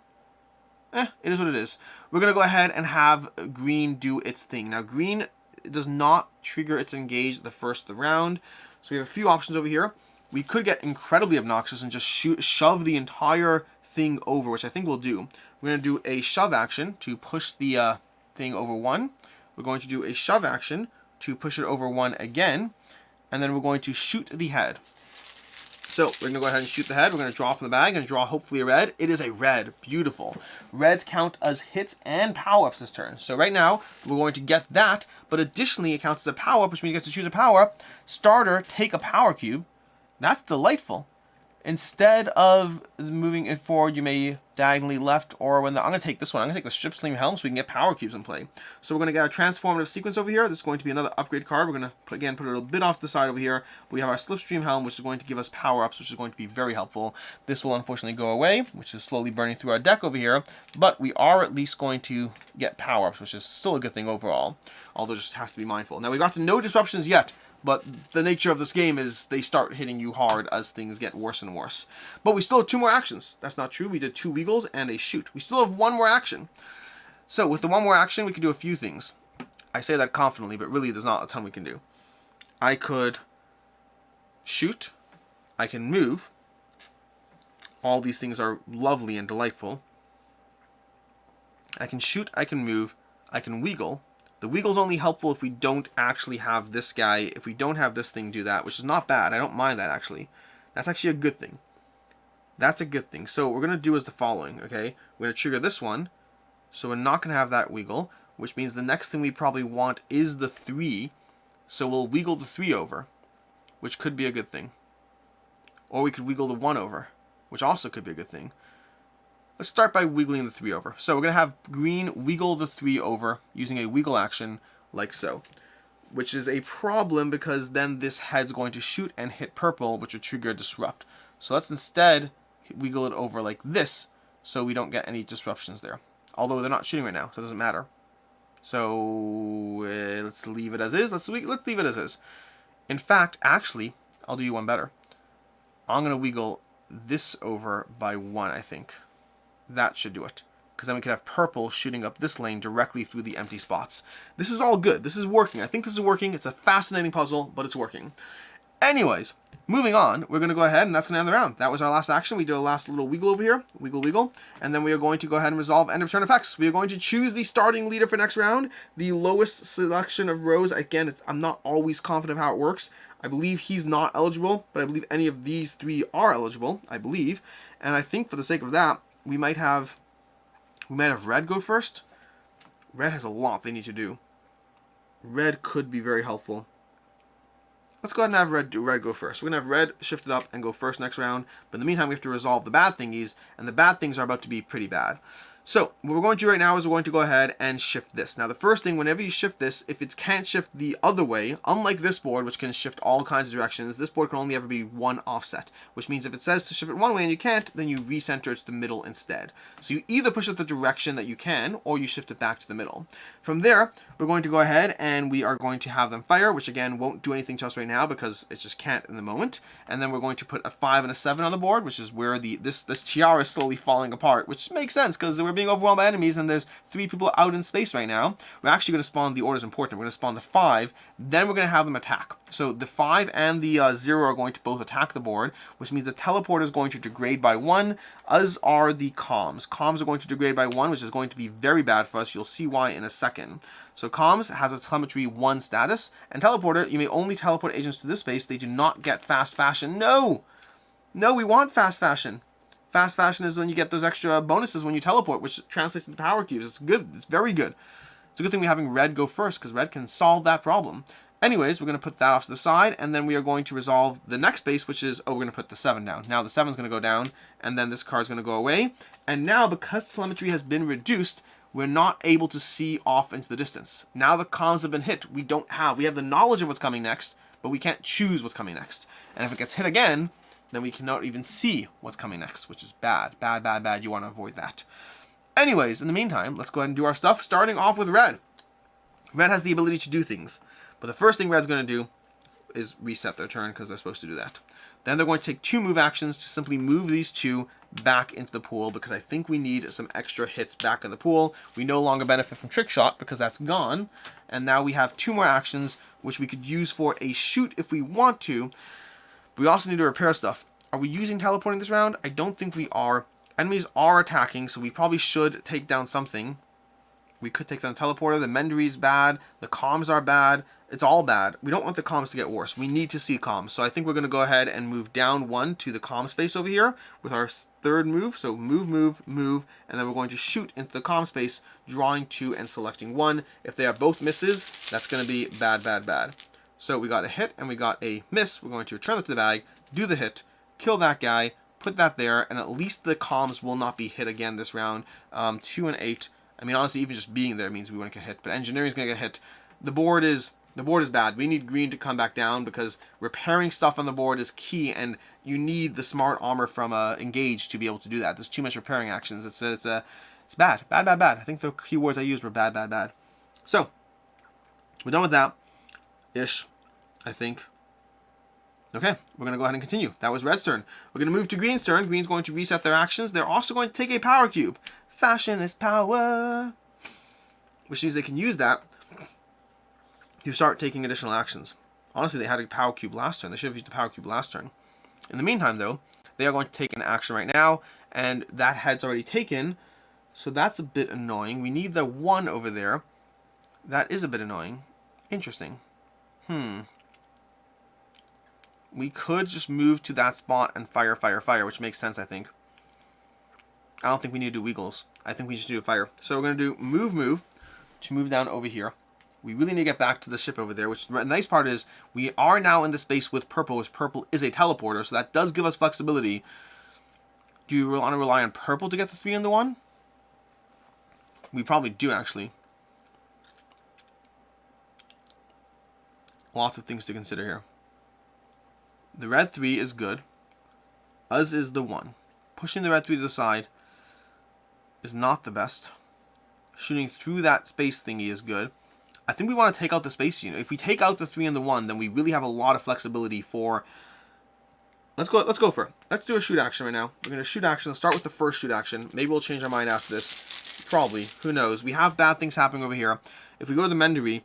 It is what it is. We're going to go ahead and have green do its thing. Now, green does not trigger its engage the first of the round. So we have a few options over here. We could get incredibly obnoxious and just shove the entire thing over, which I think we'll do. We're going to do a shove action to push the thing over 1. We're going to do a shove action to push it over 1 again. And then we're going to shoot the head. So we're going to go ahead and shoot the head. We're going to draw from the bag and draw hopefully a red. It is a red. Beautiful. Reds count as hits and power-ups this turn. So right now, we're going to get that. But additionally, it counts as a power-up, which means you get to choose a power-up. Starter, take a power cube. That's delightful. Instead of moving it forward, you may diagonally left, or I'm going to take this one. I'm going to take the Slipstream Helm so we can get power cubes in play. So we're going to get a transformative sequence over here. This is going to be another upgrade card. We're going to, put it a little bit off to the side over here. We have our Slipstream Helm, which is going to give us power-ups, which is going to be very helpful. This will unfortunately go away, which is slowly burning through our deck over here. But we are at least going to get power-ups, which is still a good thing overall. Although just has to be mindful. Now, we got to no disruptions yet. But the nature of this game is they start hitting you hard as things get worse and worse. But we still have 2 more actions. That's not true. We did 2 Weagles and a shoot. We still have 1 more action. So with the 1 more action, we can do a few things. I say that confidently, but really there's not a ton we can do. I could shoot. I can move. All these things are lovely and delightful. I can shoot. I can move. I can Weagle. The Weagle's only helpful if we don't actually have this guy, if we don't have this thing do that, which is not bad. I don't mind that, actually. That's actually a good thing. That's a good thing. So what we're going to do is the following, okay? We're going to trigger this one, so we're not going to have that Weagle, which means the next thing we probably want is the 3, so we'll Weagle the 3 over, which could be a good thing. Or we could Weagle the 1 over, which also could be a good thing. Let's start by Weagling the 3 over. So we're going to have green Weagle the 3 over using a Weagle action like so. Which is a problem because then this head's going to shoot and hit purple, which would trigger a disrupt. So let's instead Weagle it over like this so we don't get any disruptions there. Although they're not shooting right now, so it doesn't matter. So let's leave it as is. Let's leave it as is. In fact, actually, I'll do you one better. I'm going to wiggle this over by 1, I think. That should do it. Because then we could have purple shooting up this lane directly through the empty spots. This is all good. This is working. I think this is working. It's a fascinating puzzle, but it's working. Anyways, moving on, we're going to go ahead, and that's going to end the round. That was our last action. We did a last little wiggle over here. Wiggle, wiggle. And then we are going to go ahead and resolve end of turn effects. We are going to choose the starting leader for next round. The lowest selection of rows. Again, I'm not always confident of how it works. I believe he's not eligible, but I believe any of these 3 are eligible, I believe. And I think for the sake of that, we might have red go first. Red has a lot they need to do. Red could be very helpful. Let's go ahead and have red go first. We're going to have red shift it up and go first next round. But in the meantime, we have to resolve the bad thingies. And the bad things are about to be pretty bad. So what we're going to do right now is we're going to go ahead and shift this. Now the first thing, whenever you shift this, if it can't shift the other way, unlike this board, which can shift all kinds of directions, this board can only ever be one offset. Which means if it says to shift it one way and you can't, then you recenter it to the middle instead. So you either push it the direction that you can, or you shift it back to the middle. From there, we're going to go ahead and we are going to have them fire, which again won't do anything to us right now because it just can't in the moment. And then we're going to put a 5 and a 7 on the board, which is where this tiara is slowly falling apart, which makes sense because we're being overwhelmed by enemies and there's 3 people out in space right now. We're actually going to spawn, the order is important, we're going to spawn the 5, then we're going to have them attack. So the 5 and the 0 are going to both attack the board, which means the teleporter is going to degrade by 1, as are the comms. Comms are going to degrade by 1, which is going to be very bad for us. You'll see why in a second. So comms has a telemetry 1 status, and teleporter, you may only teleport agents to this space. They do not get fast fashion. No! No, we want fast fashion. Fast fashion is when you get those extra bonuses when you teleport, which translates into power cubes. It's good. It's very good. It's a good thing we're having red go first, because red can solve that problem. Anyways, we're going to put that off to the side, and then we are going to resolve the next space, which is, we're going to put the 7 down. Now the 7 is going to go down, and then this card is going to go away. And now, because telemetry has been reduced, we're not able to see off into the distance. Now the comms have been hit. We have the knowledge of what's coming next, but we can't choose what's coming next. And if it gets hit again, then we cannot even see what's coming next, which is bad. Bad, bad, bad. You want to avoid that. Anyways, in the meantime, let's go ahead and do our stuff, starting off with red. Red has the ability to do things, but the first thing red's going to do is reset their turn because they're supposed to do that. Then they're going to take 2 move actions to simply move these 2 back into the pool because I think we need some extra hits back in the pool. We no longer benefit from Trick Shot because that's gone. And now we have 2 more actions which we could use for a shoot if we want to. But we also need to repair stuff. Are we using teleporting this round? I don't think we are. Enemies are attacking, so we probably should take down something. We could take down the teleporter. The Mendere's bad. The comms are bad. It's all bad. We don't want the comms to get worse. We need to see comms. So I think we're going to go ahead and move down 1 to the comm space over here with our 3rd move. So move, move, move. And then we're going to shoot into the comm space, drawing 2 and selecting 1. If they are both misses, that's going to be bad, bad, bad. So we got a hit and we got a miss. We're going to return that to the bag, do the hit, kill that guy, put that there, and at least the comms will not be hit again this round. 2 and 8. I mean, honestly, even just being there means we won't get hit. But engineering is going to get hit. The board is bad. We need green to come back down because repairing stuff on the board is key, and you need the smart armor from Engage to be able to do that. There's too much repairing actions. It's bad. Bad, bad, bad. I think the keywords I used were bad, bad, bad. So, we're done with that. Ish, I think. Okay, we're going to go ahead and continue. That was red's turn. We're going to move to green's turn. Green's going to reset their actions. They're also going to take a power cube. Fashion is power. Which means they can use that to start taking additional actions. Honestly, they had a power cube last turn. They should have used the power cube last turn. In the meantime, though, they are going to take an action right now, and that head's already taken, so that's a bit annoying. We need the 1 over there. That is a bit annoying. Interesting. We could just move to that spot and fire, fire, fire, which makes sense, I think. I don't think we need to do wiggles. I think we just do a fire. So we're going to do move, move, to move down over here. We really need to get back to the ship over there, which the nice part is we are now in the space with purple, which purple is a teleporter, so that does give us flexibility. Do you want to rely on purple to get the 3 and the 1? We probably do, actually. Lots of things to consider here. The red 3 is good, as is the 1. Pushing the red 3 to the side is not the best. Shooting through that space thingy is good. I think we want to take out the space unit. If we take out the 3 and the 1, then we really have a lot of flexibility for... Let's go for it. Let's do a shoot action right now. We're going to shoot action. Let's start with the first shoot action. Maybe we'll change our mind after this. Probably. Who knows? We have bad things happening over here. If we go to the Mendery,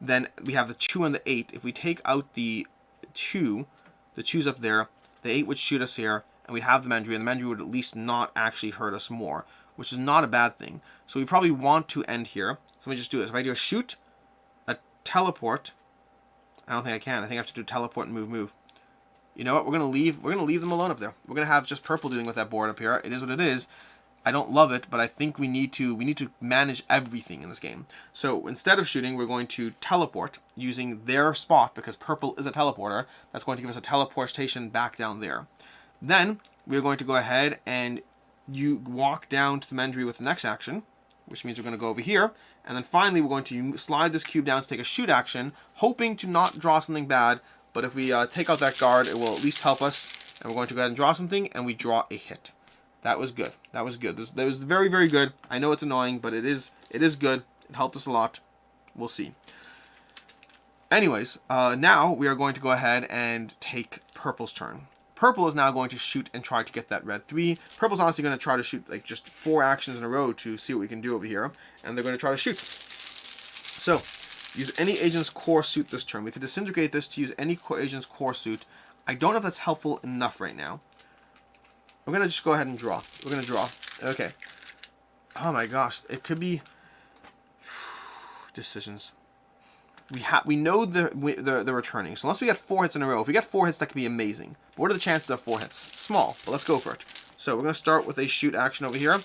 then we have the 2 and the 8. If we take out the 2, the 2's up there, the 8 would shoot us here, and we'd have the Mendery, and the Mendery would at least not actually hurt us more, which is not a bad thing. So we probably want to end here. So let me just do this. If I do a shoot, a teleport, I don't think I can. I think I have to do teleport and move. You know what? We're gonna leave them alone up there. We're gonna have just purple dealing with that board up here. It is what it is. I don't love it, but I think we need to manage everything in this game. So instead of shooting, we're going to teleport using their spot, because purple is a teleporter. That's going to give us a teleportation back down there. Then we're going to go ahead and you walk down to the Mendery with the next action, which means we're going to go over here. And then finally, we're going to slide this cube down to take a shoot action, hoping to not draw something bad. But if we take out that guard, it will at least help us. And we're going to go ahead and draw something, and we draw a hit. That was good. That was good. That was very, very good. I know it's annoying, but it is good. It helped us a lot. We'll see. Anyways, now we are going to go ahead and take purple's turn. Purple is now going to shoot and try to get that red 3. Purple's honestly going to try to shoot like just 4 actions in a row to see what we can do over here. And they're going to try to shoot. So, use any agent's core suit this turn. We could disintegrate this to use any agent's core suit. I don't know if that's helpful enough right now. We're going to just go ahead and draw. We're going to draw. Okay. Oh my gosh. It could be... decisions. We know they're returning. So unless we get 4 hits in a row, if we get 4 hits, that could be amazing. But what are the chances of 4 hits? Small. But let's go for it. So we're going to start with a shoot action over here.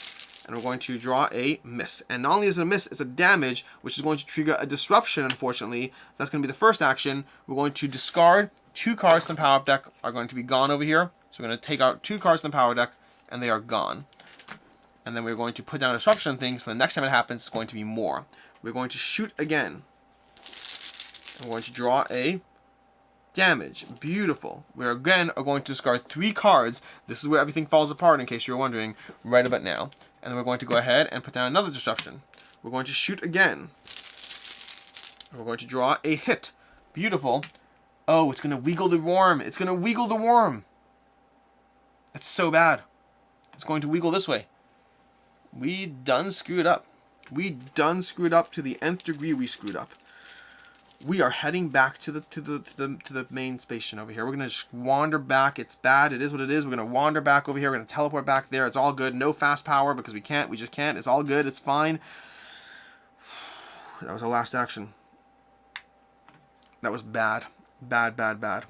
And we're going to draw a miss. And not only is it a miss, it's a damage, which is going to trigger a disruption, unfortunately. That's going to be the first action. We're going to discard 2 cards from the power deck are going to be gone over here. So we're going to take out 2 cards from the power deck, and they are gone. And then we're going to put down a disruption thing, so the next time it happens, it's going to be more. We're going to shoot again. I'm going to draw a damage. Beautiful. We again are going to discard 3 cards. This is where everything falls apart, in case you're wondering, right about now. And then we're going to go ahead and put down another disruption. We're going to shoot again. We're going to draw a hit. Beautiful. Oh, it's going to wiggle the worm. It's going to wiggle the worm. It's so bad. It's going to wiggle this way. We done screwed up. We done screwed up to the nth degree. We screwed up. We are heading back to the main station over here. We're gonna just wander back. It's bad. It is what it is. We're gonna wander back over here. We're gonna teleport back there. It's all good. No fast power because we can't. We just can't. It's all good. It's fine. That was our last action. That was bad. Bad, bad, bad.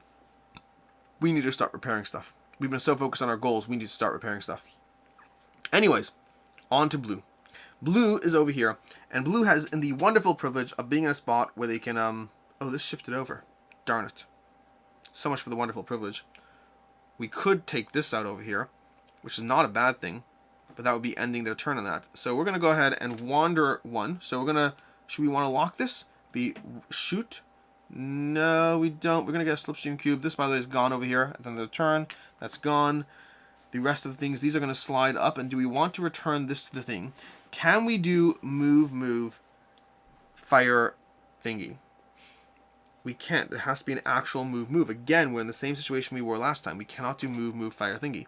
We need to start repairing stuff. We've been so focused on our goals, we need to start repairing stuff. Anyways, on to blue. Blue is over here, and blue has the wonderful privilege of being in a spot where they can, oh, this shifted over. Darn it. So much for the wonderful privilege. We could take this out over here, which is not a bad thing, but that would be ending their turn on that. So we're going to go ahead and wander 1. So we're going to, should we want to lock this? Be shoot? No, we don't. We're going to get a slipstream cube. This, by the way, is gone over here at the end of the turn. That's gone. The rest of the things, these are going to slide up, and do we want to return this to the thing? Can we do move, fire thingy? We can't. It has to be an actual move. Again, we're in the same situation we were last time. We cannot do move, fire thingy.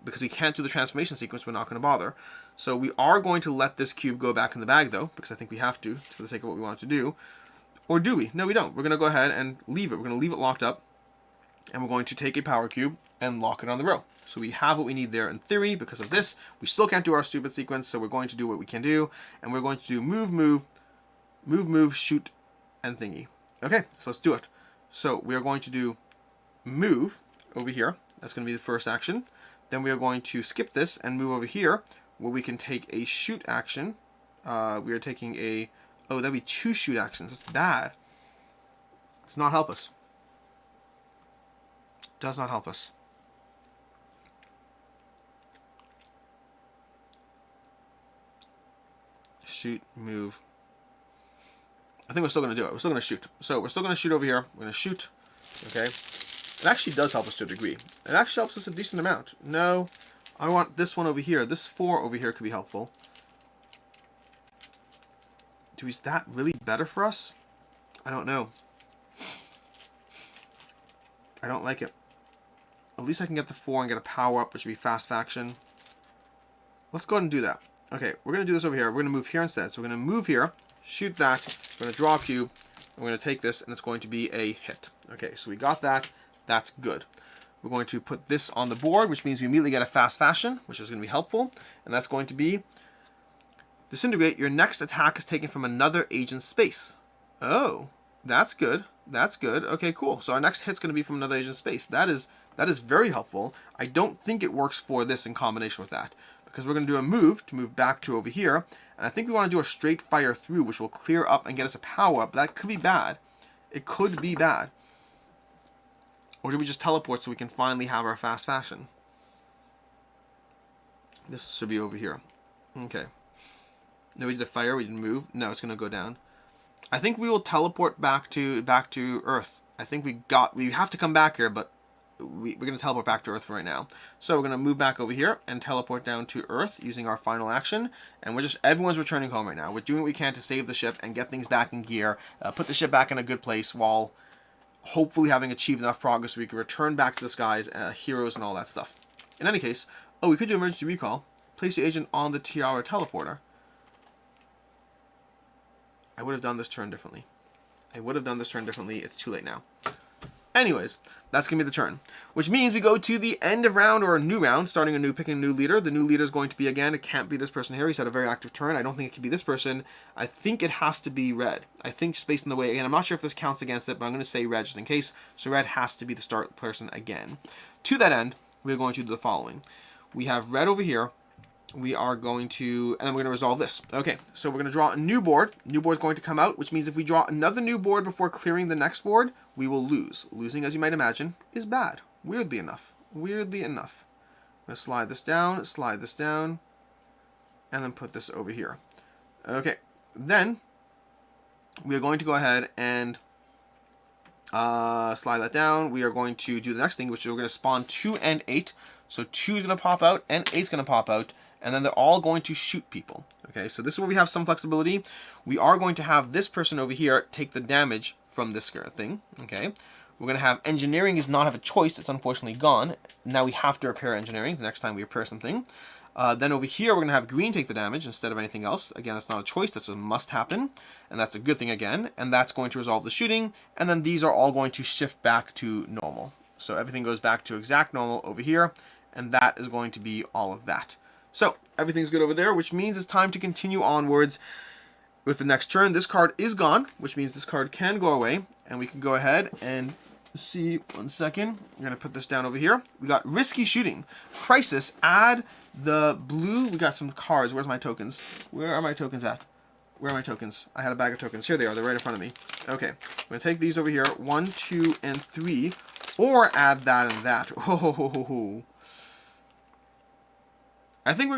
Because we can't do the transformation sequence, we're not going to bother. So we are going to let this cube go back in the bag, though, because I think we have to, for the sake of what we want to do. Or do we? No, we don't. We're going to go ahead and leave it. We're going to leave it locked up. And we're going to take a power cube and lock it on the row. So we have what we need there in theory. Because of this, we still can't do our stupid sequence, so we're going to do what we can do. And we're going to do move, shoot, and thingy. Okay, so let's do it. So we are going to do move over here. That's going to be the first action. Then we are going to skip this and move over here, where we can take a shoot action. We are taking a... Oh, that'd be 2 shoot actions. That's bad. Does not help us. Does not help us. Shoot, move. I think we're still going to do it. We're still going to shoot. So we're still going to shoot over here. We're going to shoot. Okay. It actually does help us to a degree. It actually helps us a decent amount. No, I want this one over here. This 4 over here could be helpful. Is that really better for us? I don't know. I don't like it. At least I can get the 4 and get a power up, which would be fast faction. Let's go ahead and do that. Okay, we're going to do this over here. We're going to move here instead. So we're going to move here, shoot that, we're going to draw a cube, and we're going to take this, and it's going to be a hit. Okay, so we got that. That's good. We're going to put this on the board, which means we immediately get a fast fashion, which is going to be helpful. And that's going to be disintegrate. Your next attack is taken from another agent's space. Oh, that's good. That's good. Okay, cool. So our next hit's going to be from another agent's space. That is very helpful. I don't think it works for this in combination with that, because we're going to do a move to move back to over here. And I think we want to do a straight fire through, which will clear up and get us a power up. That could be bad. It could be bad. Or do we just teleport so we can finally have our fast fashion? This should be over here. Okay. No, we did a fire. We didn't move. No, it's going to go down. I think we will teleport back to Earth. I think we have to come back here, but we're going to teleport back to Earth for right now. So we're going to move back over here and teleport down to Earth using our final action. And everyone's returning home right now. We're doing what we can to save the ship and get things back in gear. Put the ship back in a good place while hopefully having achieved enough progress so we can return back to the skies, heroes and all that stuff. In any case, we could do emergency recall. Place the agent on the T.I.A.R.A teleporter. I would have done this turn differently. It's too late now. Anyways, that's going to be the turn. Which means we go to the end of round, or a new round, picking a new leader. The new leader is going to be, again, it can't be this person here. He's had a very active turn. I don't think it can be this person. I think it has to be red. I think just based on the way, again, I'm not sure if this counts against it, but I'm going to say red just in case. So red has to be the start person again. To that end, we're going to do the following. We have red over here. We are going to, and then we're going to resolve this. Okay, so we're going to draw a new board. New board is going to come out, which means if we draw another new board before clearing the next board, we will lose. Losing, as you might imagine, is bad. Weirdly enough. I'm going to slide this down, and then put this over here. Okay, then we are going to go ahead and slide that down. We are going to do the next thing, which is we're going to spawn 2 and 8. So 2 is going to pop out, and 8 is going to pop out. And then they're all going to shoot people. Okay, so this is where we have some flexibility. We are going to have this person over here take the damage from this thing. Okay, we're going to have engineering does not have a choice. It's unfortunately gone. Now we have to repair engineering the next time we repair something. Then over here, we're going to have green take the damage instead of anything else. Again, that's not a choice. That's a must happen. And that's a good thing again. And that's going to resolve the shooting. And then these are all going to shift back to normal. So everything goes back to exact normal over here. And that is going to be all of that. So, everything's good over there, which means it's time to continue onwards with the next turn. This card is gone, which means this card can go away. And we can go ahead and see, 1 second. I'm going to put this down over here. We got Risky Shooting. Crisis, add the blue. We got some cards. Where's my tokens? Where are my tokens at? Where are my tokens? I had a bag of tokens. Here they are. They're right in front of me. Okay. I'm going to take these over here. 1, 2, and 3. Or add that and that. Oh. I think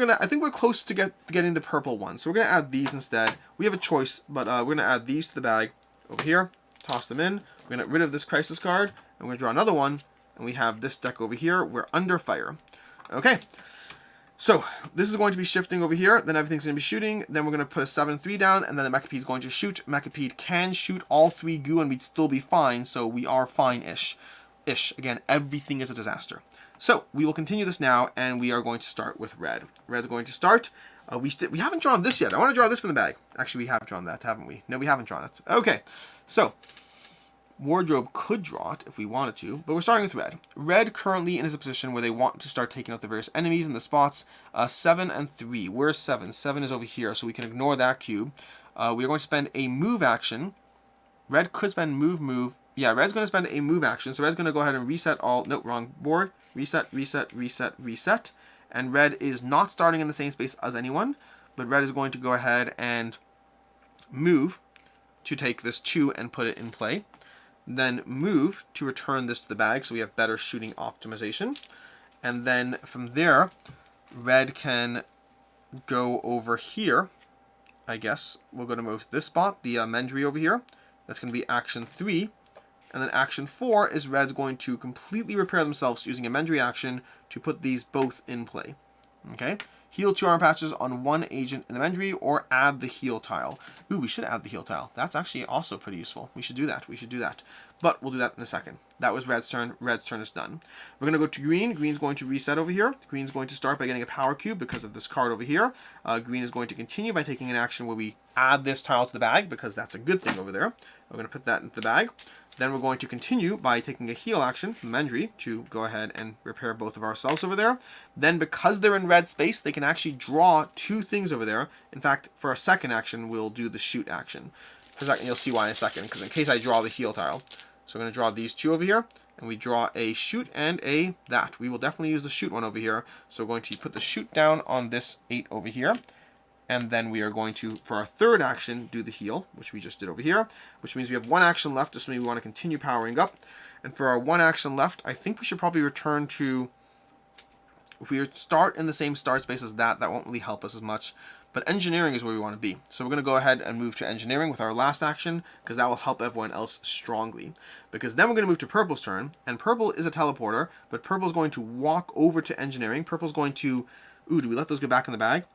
we're close to getting the purple one. So we're gonna add these instead. We have a choice, but we're gonna add these to the bag over here. Toss them in. We're gonna get rid of this crisis card, and we're gonna draw another one. And we have this deck over here. We're under fire. Okay. So this is going to be shifting over here. Then everything's gonna be shooting. Then we're gonna put a 7-3 down, and then the Mecha-Pede is going to shoot. Mecha-Pede can shoot all 3 goo, and we'd still be fine. So we are fine-ish. Again, everything is a disaster. So, we will continue this now, and we are going to start with red. Red's going to start. We haven't drawn this yet. I want to draw this from the bag. Actually, we have drawn that, haven't we? No, we haven't drawn it. Okay, so, Wardrobe could draw it if we wanted to, but we're starting with red. Red currently is a position where they want to start taking out the various enemies in the spots. 7 and 3. Where's 7? 7 is over here, so we can ignore that cube. We are going to spend a move action. Red could spend move. Yeah, red's going to spend a move action, so red's going to go ahead and reset all... Nope, wrong board. Reset. And red is not starting in the same space as anyone, but red is going to go ahead and move to take this 2 and put it in play. Then move to return this to the bag, so we have better shooting optimization. And then from there, red can go over here, I guess. We're going to move to this spot, the Mendry over here. That's going to be action 3. And then action 4 is red's going to completely repair themselves using a Mendry action to put these both in play. Okay? Heal 2 armor patches on 1 agent in the inventory, or add the heal tile. Ooh, we should add the heal tile. That's actually also pretty useful. We should do that. We should do that. But we'll do that in a second. That was Red's turn. Red's turn is done. We're going to go to Green. Green's going to reset over here. Green's going to start by getting a power cube because of this card over here. Green is going to continue by taking an action where we add this tile to the bag because that's a good thing over there. We're going to put that into the bag. Then we're going to continue by taking a heal action from Mendry to go ahead and repair both of ourselves over there. Then because they're in red space, they can actually draw 2 things over there. In fact, for our second action, we'll do the shoot action. For a second, you'll see why in a second, because in case I draw the heal tile. So I'm going to draw these 2 over here, and we draw a shoot and a that. We will definitely use the shoot one over here. So we're going to put the shoot down on this 8 over here. And then we are going to, for our third action, do the heal, which we just did over here, which means we have 1 action left, assuming we want to continue powering up. And for our 1 action left, I think we should probably return to, if we start in the same start space as that won't really help us as much. But engineering is where we want to be. So we're going to go ahead and move to engineering with our last action, because that will help everyone else strongly. Because then we're going to move to Purple's turn, and Purple is a teleporter, but Purple's going to walk over to engineering. Purple's going to, ooh, do we let those go back in the bag?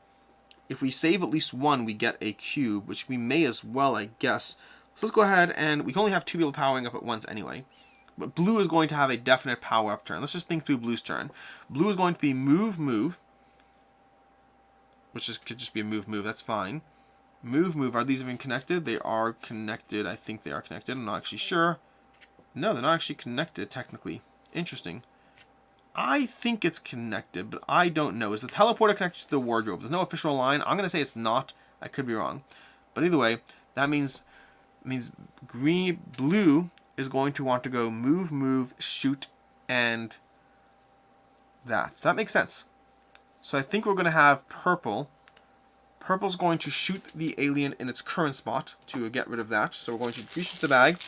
If we save at least 1, we get a cube, which we may as well, I guess. So let's go ahead, and we can only have 2 people powering up at once anyway. But Blue is going to have a definite power up turn. Let's just think through Blue's turn. Blue is going to be move, which could just be a move, that's fine. Move, are these even connected? They are connected. I think they are connected. I'm not actually sure. No, they're not actually connected, technically. Interesting. I think it's connected, but I don't know. Is the teleporter connected to the wardrobe? There's no official line. I'm going to say it's not. I could be wrong. But either way, that means Blue is going to want to go move, shoot, and that. Does that make sense? So I think we're going to have Purple. Purple's going to shoot the alien in its current spot to get rid of that. So we're going to reshoot the bag,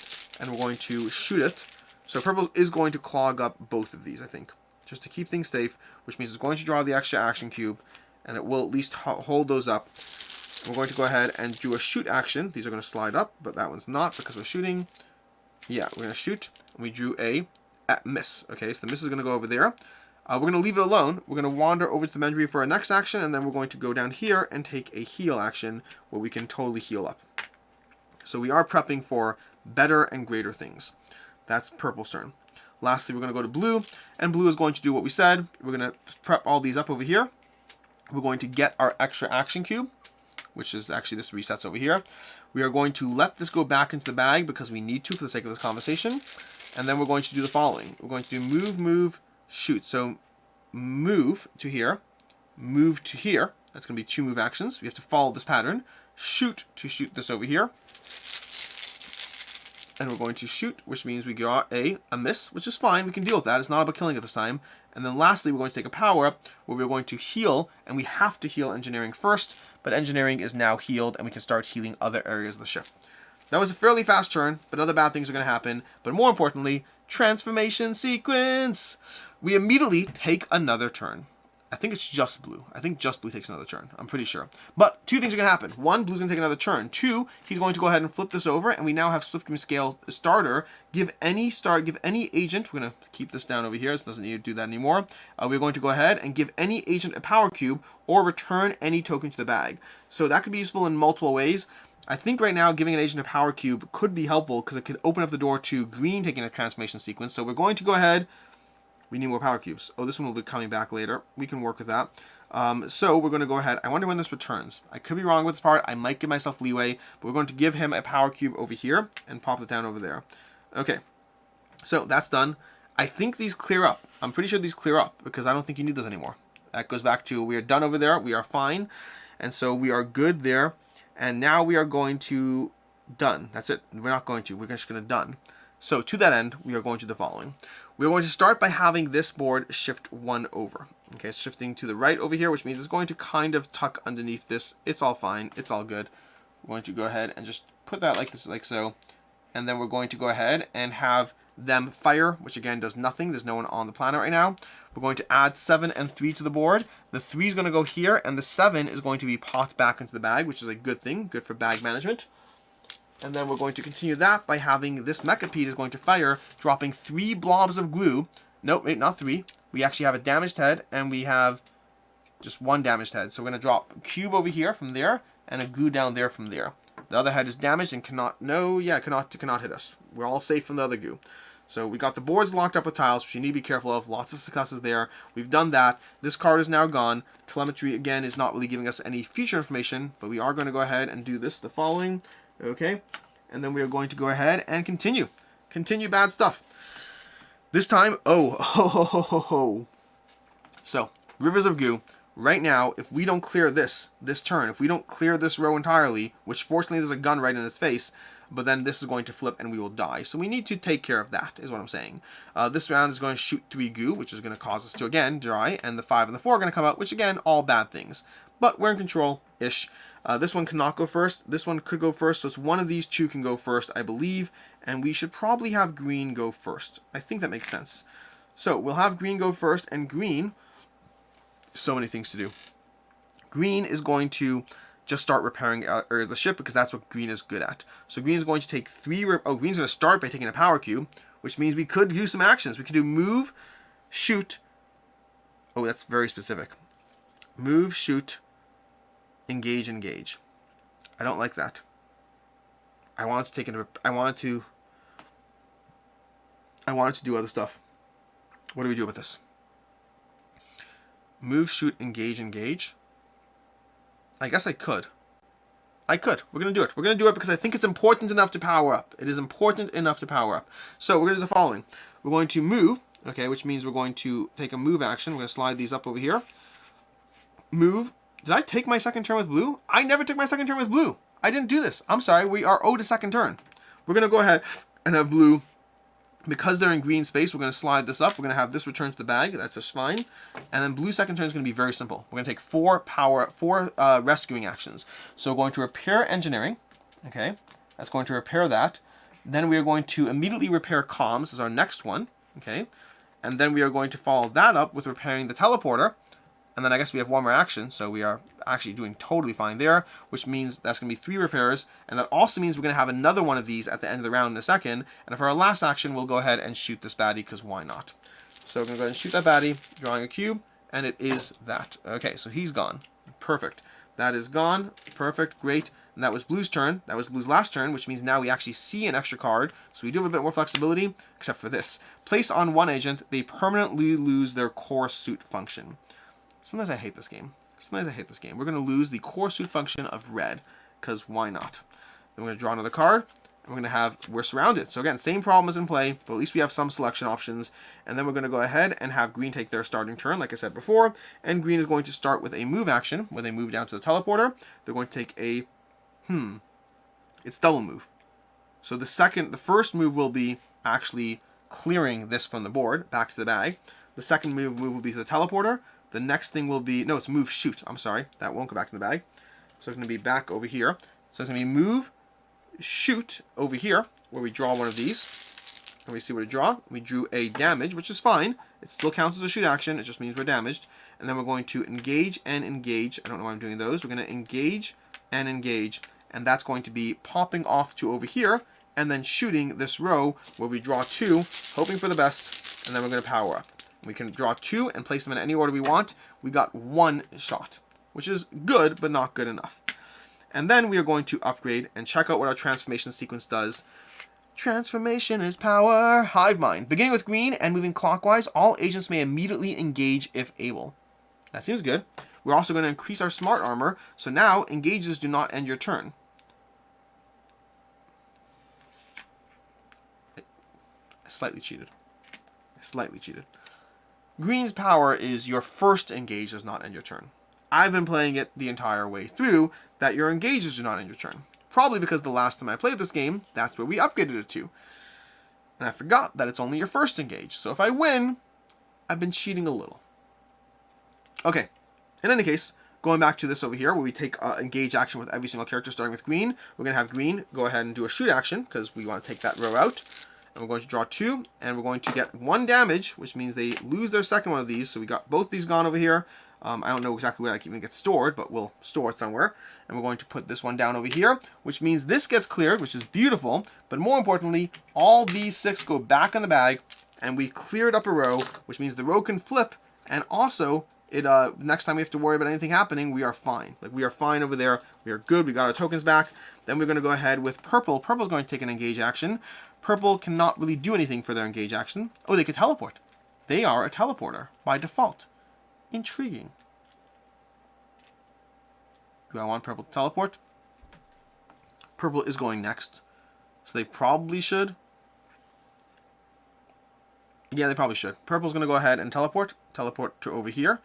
and we're going to shoot it. So Purple is going to clog up both of these, I think, just to keep things safe, which means it's going to draw the extra action cube, and it will at least hold those up. We're going to go ahead and do a shoot action. These are going to slide up, but that one's not because we're shooting. Yeah, we're going to shoot. We drew a miss. Okay, so the miss is going to go over there. We're going to leave it alone. We're going to wander over to the Mendry for our next action, and then we're going to go down here and take a heal action where we can totally heal up. So we are prepping for better and greater things. That's Purple's turn. Lastly, we're going to go to Blue, and Blue is going to do what we said. We're going to prep all these up over here. We're going to get our extra action cube, which is actually this resets over here. We are going to let this go back into the bag because we need to for the sake of this conversation. And then we're going to do the following. We're going to do move, shoot. So move to here, move to here. That's going to be 2 move actions. We have to follow this pattern. Shoot to shoot this over here. And we're going to shoot, which means we got a miss, which is fine. We can deal with that. It's not about killing it this time. And then lastly, we're going to take a power up where we're going to heal, and we have to heal engineering first, but engineering is now healed, and we can start healing other areas of the ship. That was a fairly fast turn, but other bad things are going to happen. But more importantly, transformation sequence. We immediately take another turn. I think it's just Blue. I think just Blue takes another turn. I'm pretty sure. But 2 things are going to happen. 1, Blue's going to take another turn. 2, he's going to go ahead and flip this over, and we now have Slipstream Scale starter. Give any agent, we're going to keep this down over here, so it doesn't need to do that anymore. We're going to go ahead and give any agent a power cube, or return any token to the bag. So that could be useful in multiple ways. I think right now giving an agent a power cube could be helpful, because it could open up the door to Green taking a transformation sequence. So we're going to go ahead. We need more power cubes. Oh, this one will be coming back later. We can work with that. So we're going to go ahead. I wonder when this returns. I could be wrong with this part. I might give myself leeway. But we're going to give him a power cube over here and pop it down over there. Okay. So that's done. I think these clear up. I'm pretty sure these clear up because I don't think you need those anymore. That goes back to we are done over there. We are fine. And so we are good there. And now we are going to done. That's it. We're not going to. We're just going to done. So to that end, we are going to do the following. We're going to start by having this board shift 1 over. Okay, it's shifting to the right over here, which means it's going to kind of tuck underneath this. It's all fine. It's all good. We're going to go ahead and just put that like this, like so. And then we're going to go ahead and have them fire, which again does nothing. There's no one on the planet right now. We're going to add 7 and 3 to the board. The 3 is going to go here, and the 7 is going to be popped back into the bag, which is a good thing. Good for bag management. And then we're going to continue that by having this Mecha-Pete is going to fire, dropping 3 blobs of glue. Nope, wait, not 3. We actually have a damaged head, and we have just one damaged head. So we're going to drop a cube over here from there, and a goo down there from there. The other head is damaged and cannot hit us. We're all safe from the other goo. So we got the boards locked up with tiles, which you need to be careful of. Lots of successes there. We've done that. This card is now gone. Telemetry, again, is not really giving us any future information, but we are going to go ahead and do the following. Okay, and then we are going to go ahead and continue. Continue bad stuff. This time, So, Rivers of Goo. Right now, if we don't clear this turn, if we don't clear this row entirely, which fortunately there's a gun right in his face, but then this is going to flip and we will die. So we need to take care of that, is what I'm saying. This round is going to shoot 3 goo, which is going to cause us to, again, die, and the 5 and the 4 are going to come out, which, again, all bad things. But we're in control-ish. This one cannot go first. This one could go first, so it's one of these two can go first, I believe, and we should probably have green go first. I think that makes sense. So we'll have green go first, and green, so many things to do. Green is going to just start repairing the ship, because that's what green is good at. So green is going to take 3... green's going to start by taking a power cube, which means we could do some actions. We could do move, shoot... Oh, that's very specific. Move, shoot, engage, engage. I don't like that. I wanted to take it... I wanted to do other stuff. What do we do with this? Move, shoot, engage, engage. I guess I could. We're going to do it. We're going to do it because I think it's important enough to power up. It is important enough to power up. So we're going to do the following. We're going to move, okay, which means we're going to take a move action. We're going to slide these up over here. Move. Did I take my second turn with blue? I never took my second turn with blue. I didn't do this. I'm sorry. We are owed a second turn. We're going to go ahead and have blue. Because they're in green space, we're going to slide this up. We're going to have this return to the bag. That's just fine. And then blue second turn is going to be very simple. We're going to take 4 rescuing actions. So we're going to repair engineering. Okay, that's going to repair that. Then we are going to immediately repair comms as our next one. Okay, and then we are going to follow that up with repairing the teleporter. And then I guess we have one more action, so we are actually doing totally fine there, which means that's going to be 3 repairs, and that also means we're going to have another one of these at the end of the round in a second, and for our last action, we'll go ahead and shoot this baddie, because why not? So we're going to go ahead and shoot that baddie, drawing a cube, and it is that. Okay, so he's gone. Perfect. That is gone. Perfect. Great. And that was blue's turn. That was blue's last turn, which means now we actually see an extra card, so we do have a bit more flexibility, except for this. Place on one agent, they permanently lose their core suit function. Sometimes I hate this game. We're going to lose the core suit function of red, because why not? Then we're going to draw another card, and we're surrounded. So again, same problem as in play, but at least we have some selection options. And then we're going to go ahead and have green take their starting turn, like I said before. And green is going to start with a move action, where they move down to the teleporter. They're going to take a, it's double move. So the first move will be actually clearing this from the board, back to the bag. The second move will be to the teleporter. The next thing will be, no, it's move, shoot. I'm sorry. That won't go back in the bag. So it's going to be back over here. So it's going to be move, shoot over here, where we draw one of these. And we see what we draw. We drew a damage, which is fine. It still counts as a shoot action. It just means we're damaged. And then we're going to engage and engage. I don't know why I'm doing those. We're going to engage and engage. And that's going to be popping off to over here. And then shooting this row where we draw 2, hoping for the best. And then we're going to power up. We can draw 2 and place them in any order we want. We got 1 shot, which is good, but not good enough. And then we are going to upgrade and check out what our transformation sequence does. Transformation is power. Hive mind. Beginning with green and moving clockwise, all agents may immediately engage if able. That seems good. We're also going to increase our smart armor, so now engages do not end your turn. I slightly cheated. Green's power is your first engage does not end your turn. I've been playing it the entire way through that your engages do not end your turn. Probably because the last time I played this game, that's where we upgraded it to. And I forgot that it's only your first engage. So if I win, I've been cheating a little. Okay, in any case, going back to this over here where we take engage action with every single character starting with green, we're going to have green go ahead and do a shoot action because we want to take that row out. And we're going to draw 2, and we're going to get 1 damage, which means they lose their second one of these. So we got both these gone over here. I don't know exactly where that even gets stored, but we'll store it somewhere. And we're going to put this one down over here, which means this gets cleared, which is beautiful. But more importantly, all these 6 go back in the bag, and we cleared up a row, which means the row can flip. And also, next time we have to worry about anything happening, we are fine. Like, we are fine over there. We are good. We got our tokens back. Then we're going to go ahead with Purple. Purple's going to take an engage action. Purple cannot really do anything for their engage action. Oh, they could teleport. They are a teleporter by default. Intriguing. Do I want Purple to teleport? Purple is going next. So they probably should. Yeah, they probably should. Purple's going to go ahead and teleport. Teleport to over here.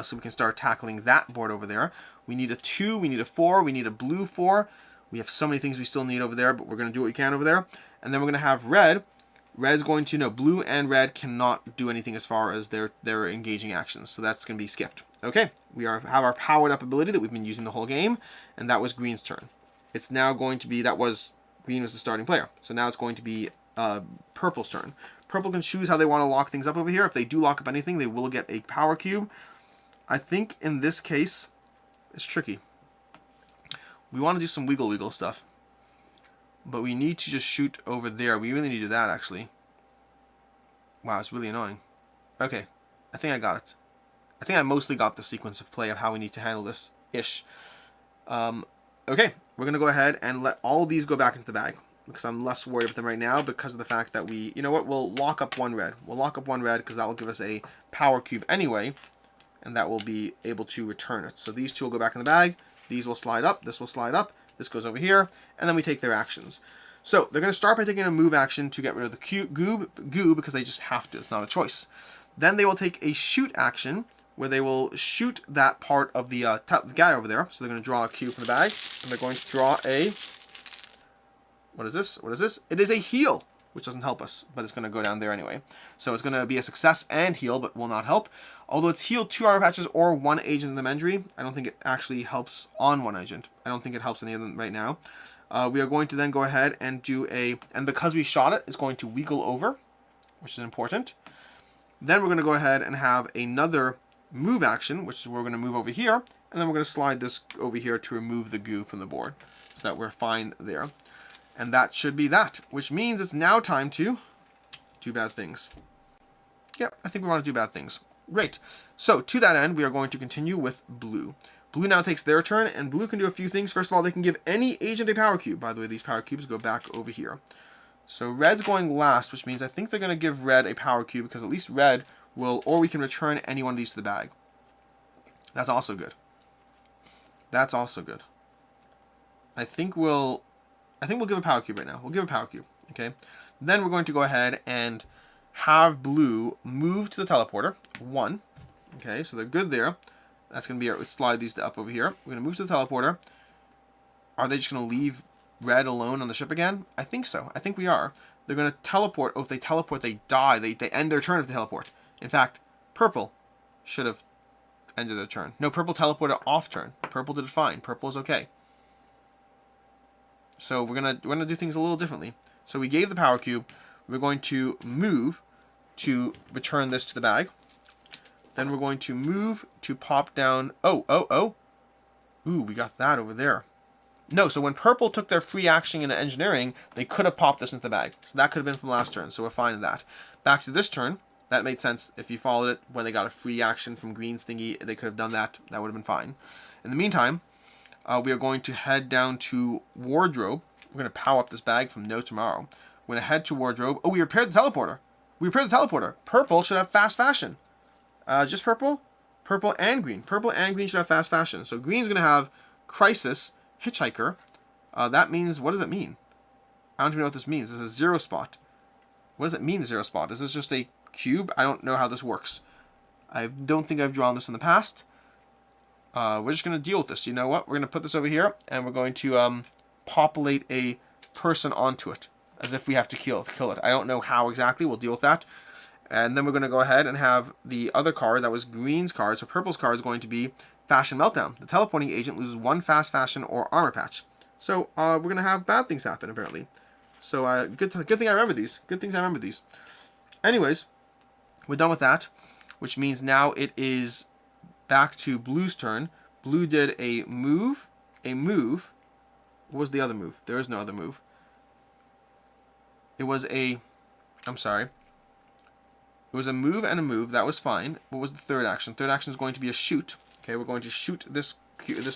So we can start tackling that board over there. We need a 2, we need a 4, we need a blue 4. We have so many things we still need over there, but we're going to do what we can over there. And then we're going to have red. Red's going to, no, blue and red cannot do anything as far as their engaging actions. So that's going to be skipped. Okay, we have our powered up ability that we've been using the whole game. And that was green's turn. It's now going to be, green was the starting player. So now it's going to be purple's turn. Purple can choose how they want to lock things up over here. If they do lock up anything, they will get a power cube. I think in this case, it's tricky. We want to do some wiggle stuff. But we need to just shoot over there. We really need to do that, actually. Wow, it's really annoying. Okay, I think I got it. I think I mostly got the sequence of play of how we need to handle this-ish. Okay, we're going to go ahead and let all of these go back into the bag. Because I'm less worried about them right now because of the fact that we, you know what, we'll lock up one red. We'll lock up one red because that will give us a power cube anyway. And that will be able to return it. So these two will go back in the bag. These will slide up. This will slide up. This goes over here. And then we take their actions. So they're going to start by taking a move action to get rid of the goo because they just have to. It's not a choice. Then they will take a shoot action where they will shoot that part of the guy over there. So they're going to draw a cube from the bag. And they're going to draw a... What is this? What is this? It is a heal, which doesn't help us, but it's going to go down there anyway. So it's going to be a success and heal, but will not help. Although it's healed 2 armor patches or 1 agent in the Mendry, I don't think it actually helps on 1 agent. I don't think it helps any of them right now. We are going to then go ahead and do and because we shot it, it's going to wiggle over, which is important. Then we're going to go ahead and have another move action, which is where we're going to move over here, and then we're going to slide this over here to remove the goo from the board, so that we're fine there. And that should be that, which means it's now time to do bad things. Yeah, I think we want to do bad things. Great. So, to that end, we are going to continue with blue. Blue now takes their turn, and blue can do a few things. First of all, they can give any agent a power cube. By the way, these power cubes go back over here. So, red's going last, which means I think they're going to give red a power cube, because at least red will, or we can return any one of these to the bag. That's also good. That's also good. I think we'll give a power cube right now. We'll give a power cube, okay? Then we're going to go ahead and have blue move to the teleporter. 1. Okay, so they're good there. That's going to be our, let's slide these up over here. We're going to move to the teleporter. Are they just going to leave red alone on the ship again? I think so. I think we are. They're going to teleport. Oh, if they teleport, they die. They end their turn if they teleport. In fact, purple should have ended their turn. No, purple teleported off turn. Purple did fine. Purple is okay. So we're gonna do things a little differently. So we gave the power cube. We're going to move to return this to the bag. Then we're going to move to pop down. Oh. Ooh, we got that over there. No, so when purple took their free action into engineering, they could have popped this into the bag. So that could have been from last turn. So we're fine with that. Back to this turn. That made sense. If you followed it when they got a free action from green's thingy, they could have done that. That would have been fine. In the meantime, we are going to head down to wardrobe. We're going to power up this bag from no tomorrow. We're going to head to wardrobe. Oh, we repaired the teleporter. Purple should have fast fashion. Just purple? Purple and green. Purple and green should have fast fashion. So green's going to have crisis, hitchhiker. That means, what does it mean? I don't even know what this means. This is a 0 spot. What does it mean, 0 spot? Is this just a cube? I don't know how this works. I don't think I've drawn this in the past. We're just going to deal with this. You know what? We're going to put this over here, and we're going to populate a person onto it, as if we have to kill it. I don't know how exactly. We'll deal with that. And then we're going to go ahead and have the other card, that was green's card. So purple's card is going to be Fashion Meltdown. The teleporting agent loses 1 fast fashion or armor patch. So we're going to have bad things happen, apparently. So good thing I remember these. Good things I remember these. Anyways, we're done with that, which means now it is back to blue's turn. Blue did a move. What was the other move? There is no other move. It was a... I'm sorry. It was a move and a move. That was fine. What was the third action? Third action is going to be a shoot. Okay, we're going to shoot this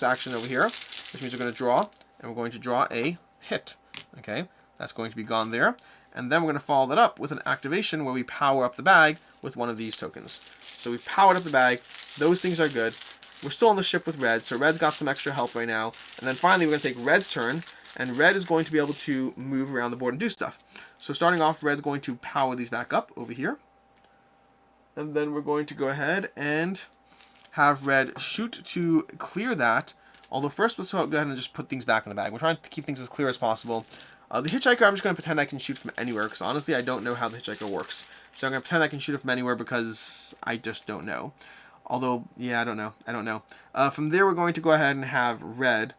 action over here, which means we're going to draw, and we're going to draw a hit. Okay, that's going to be gone there. And then we're going to follow that up with an activation where we power up the bag with one of these tokens. So we've powered up the bag. Those things are good. We're still on the ship with red, so red's got some extra help right now. And then finally, we're going to take red's turn, and red is going to be able to move around the board and do stuff. So starting off, red's going to power these back up over here. And then we're going to go ahead and have red shoot to clear that. Although first, let's go ahead and just put things back in the bag. We're trying to keep things as clear as possible. The hitchhiker, I'm just going to pretend I can shoot from anywhere, because honestly, I don't know how the hitchhiker works. So I'm going to pretend I can shoot it from anywhere because I just don't know. Although, yeah, I don't know. From there, we're going to go ahead and have red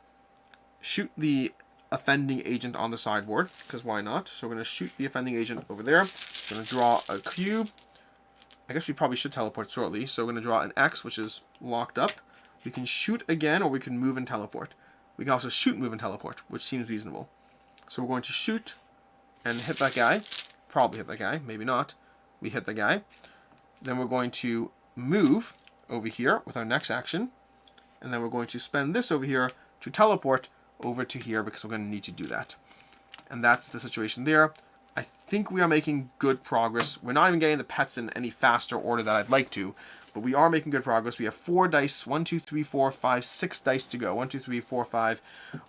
shoot the offending agent on the sideboard, because why not? So we're going to shoot the offending agent over there. We're going to draw a cube. I guess we probably should teleport shortly. So we're going to draw an X, which is locked up. We can shoot again, or we can move and teleport. We can also shoot, move, and teleport, which seems reasonable. So we're going to shoot and hit that guy. Probably hit that guy, maybe not. We hit the guy. Then we're going to move over here with our next action. And then we're going to spend this over here to teleport over to here, because we're going to need to do that. And that's the situation there. I think we are making good progress. We're not even getting the pets in any faster order that I'd like to, but we are making good progress. We have 4 dice, 1, 2, 3, 4, 5, 6 dice to go. 1, 2, 3, 4, 5.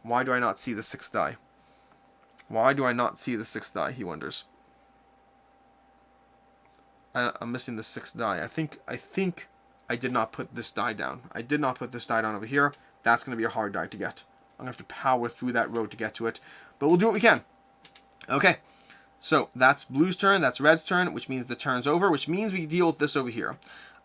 Why do I not see the 6th die? Why do I not see the 6th die, he wonders. I'm missing the 6th die. I think I did not put this die down. I did not put this die down over here. That's going to be a hard die to get. I'm going to have to power through that road to get to it. But we'll do what we can. Okay. So that's blue's turn. That's red's turn, which means the turn's over, which means we deal with this over here.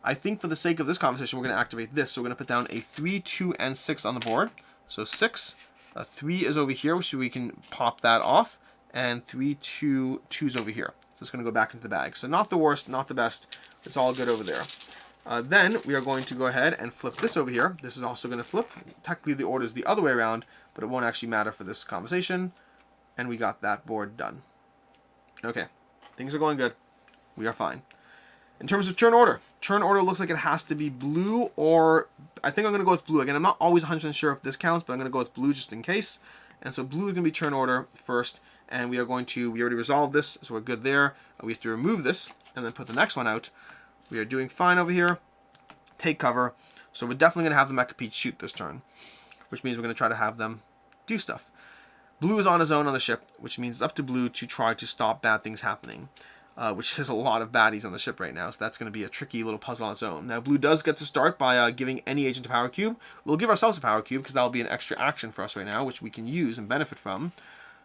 I think for the sake of this conversation, we're going to activate this. So we're going to put down a 3, 2, and 6 on the board. So 6. 3 is over here, so we can pop that off. And 3, 2, 2's over here. So it's going to go back into the bag. So not the worst, not the best. It's all good over there. Then we are going to go ahead and flip this over here. This is also going to flip. Technically, the order is the other way around, but it won't actually matter for this conversation. And we got that board done. Okay, things are going good. We are fine. In terms of turn order looks like it has to be blue, or I think I'm going to go with blue. Again, I'm not always 100% sure if this counts, but I'm going to go with blue just in case. And so blue is going to be turn order first, and we already resolved this, so we're good there. We have to remove this, and then put the next one out. We are doing fine over here. Take cover. So we're definitely going to have the Mecha-Peach shoot this turn, which means we're going to try to have them do stuff. Blue is on his own on the ship, which means it's up to blue to try to stop bad things happening, which has a lot of baddies on the ship right now, so that's going to be a tricky little puzzle on its own. Now, blue does get to start by giving any agent a power cube. We'll give ourselves a power cube, because that'll be an extra action for us right now, which we can use and benefit from.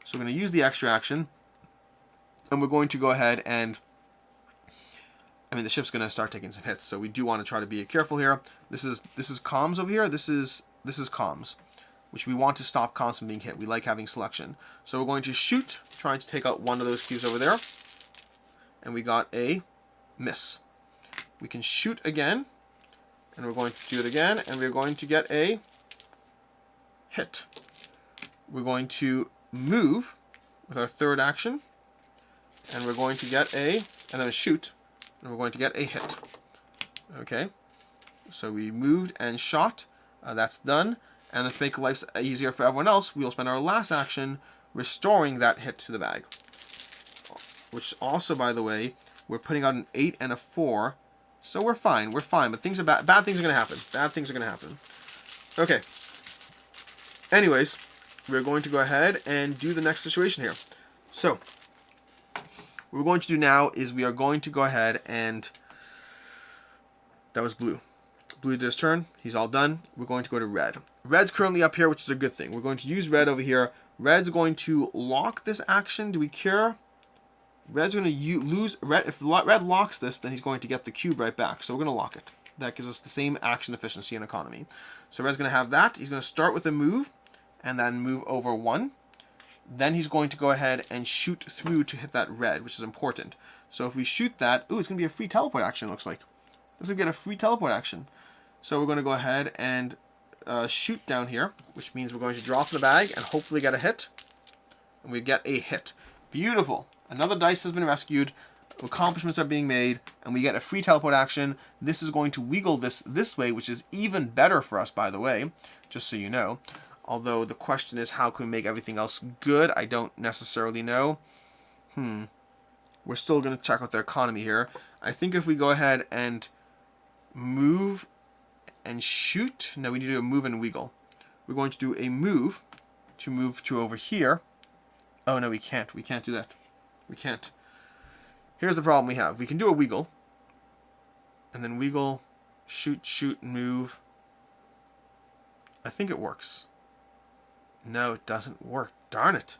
So we're going to use the extra action, and we're going to go ahead and... the ship's going to start taking some hits, so we do want to try to be careful here. This is comms over here. This is comms, which we want to stop comms from being hit. We like having selection. So we're going to shoot, trying to take out one of those cubes over there. And we got a miss. We can shoot again, and we're going to do it again, and we're going to get a hit. We're going to move with our third action, and we're going to get and then shoot, and we're going to get a hit. Okay, so we moved and shot. That's done. And to make life easier for everyone else, we will spend our last action restoring that hit to the bag. Which also, by the way, we're putting out an 8 and a 4. So we're fine. We're fine. But things are bad things are going to happen. Bad things are going to happen. Okay. Anyways, we're going to go ahead and do the next situation here. So, what we're going to do now is we are going to go ahead and... That was blue. Blue did his turn. He's all done. We're going to go to red. Red's currently up here, which is a good thing. We're going to use red over here. Red's going to lock this action. Do we care? Red's going to lose... If red locks this, then he's going to get the cube right back. So we're going to lock it. That gives us the same action efficiency and economy. So red's going to have that. He's going to start with a move, and then move over 1. Then he's going to go ahead and shoot through to hit that red, which is important. So if we shoot that... Ooh, it's going to be a free teleport action, it looks like. This is going to get a free teleport action. So we're going to go ahead and shoot down here, which means we're going to draw from the bag and hopefully get a hit. And we get a hit. Beautiful. Another dice has been rescued. accomplishments are being made, and we get a free teleport action. This is going to wiggle this way, which is even better for us, by the way, just so you know. Although the question is, how can we make everything else good? I don't necessarily know. We're still going to check out their economy here. I think if we go ahead and move and shoot. No, we need to do a move and wiggle. We're going to do a move to over here. Oh, no, we can't. We can't do that. We can't. Here's the problem we have. We can do a wiggle. And then wiggle, shoot, move. I think it works. No, it doesn't work. Darn it.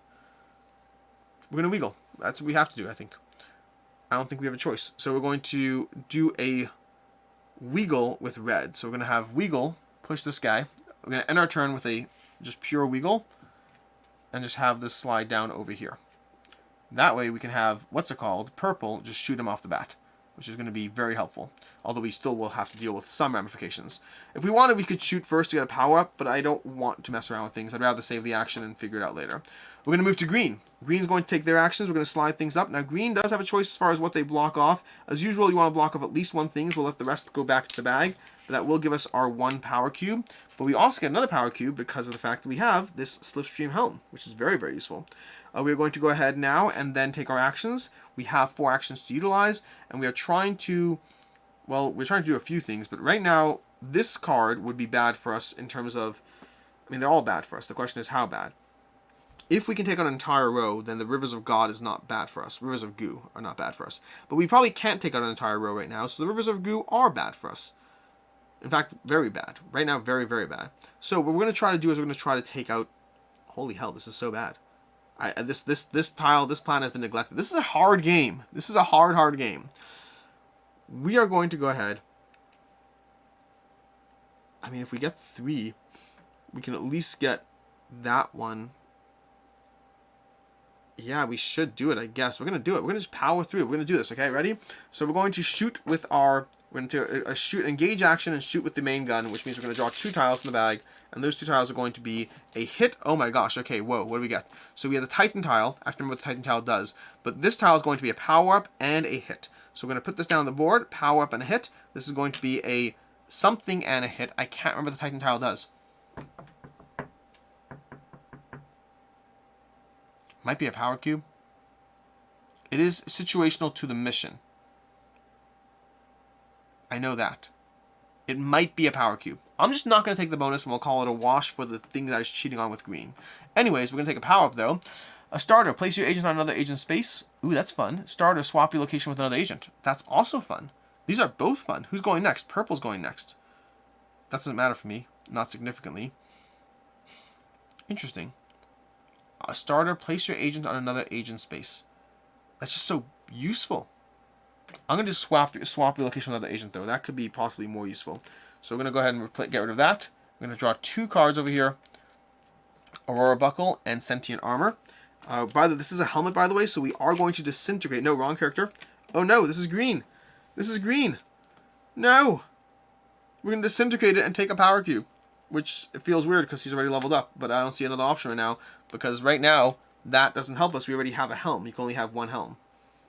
We're going to wiggle. That's what we have to do, I think. I don't think we have a choice. So we're going to do a wiggle with red. So we're going to have wiggle, push this guy. We're going to end our turn with a just pure wiggle. And just have this slide down over here. That way we can have, what's it called, purple, just shoot him off the bat. Which is going to be very helpful. Although we still will have to deal with some ramifications. If we wanted, we could shoot first to get a power-up, but I don't want to mess around with things. I'd rather save the action and figure it out later. We're going to move to green. Green's going to take their actions. We're going to slide things up. Now, green does have a choice as far as what they block off. As usual, you want to block off at least one thing, so we'll let the rest go back to the bag. But that will give us our one power cube. But we also get another power cube because of the fact that we have this Slipstream helm, which is very, very useful. We're going to go ahead now and then take our actions. We have 4 actions to utilize, and we are trying to, well, we're trying to do a few things, but right now, this card would be bad for us in terms of, I mean, they're all bad for us. The question is how bad. If we can take on an entire row, then the Rivers of God is not bad for us. Rivers of Goo are not bad for us. But we probably can't take out an entire row right now, so the Rivers of Goo are bad for us. In fact, very bad. Right now, very, very bad. So what we're going to try to do is we're going to try to take out, holy hell, this is so bad. This planet has been neglected. This is a hard game. This is a hard game. We are going to go ahead. I mean, if we get 3, we can at least get that one. Yeah, we should do it, I guess. We're going to do it. We're going to just power through. We're going to do this, okay? Ready? So we're going to shoot with our... We're going to shoot, engage action and shoot with the main gun, which means we're going to draw 2 tiles from the bag. And those 2 tiles are going to be a hit. Oh my gosh, okay, whoa, what do we get? So we have the Titan tile. I have to remember what the Titan tile does. But this tile is going to be a power-up and a hit. So we're going to put this down on the board, power-up and a hit. This is going to be a something and a hit. I can't remember what the Titan tile does. Might be a power cube. It is situational to the mission. I know that. It might be a power cube. I'm just not going to take the bonus, and we'll call it a wash for the thing that I was cheating on with green. Anyways, we're going to take a power-up, though. A starter. Place your agent on another agent space. Ooh, that's fun. Starter. Swap your location with another agent. That's also fun. These are both fun. Who's going next? Purple's going next. That doesn't matter for me. Not significantly. Interesting. A starter. Place your agent on another agent space. That's just so useful. I'm going to just swap your location with another agent, though. That could be possibly more useful. So we're going to go ahead and get rid of that. We're going to draw 2 cards over here. Aurora Buckle and Sentient Armor. This is a helmet, by the way, so we are going to disintegrate. No, wrong character. Oh, no, this is green. This is green. No. We're going to disintegrate it and take a power cube. Which, it feels weird because he's already leveled up. But I don't see another option right now. Because right now, that doesn't help us. We already have a helm. You can only have 1 helm.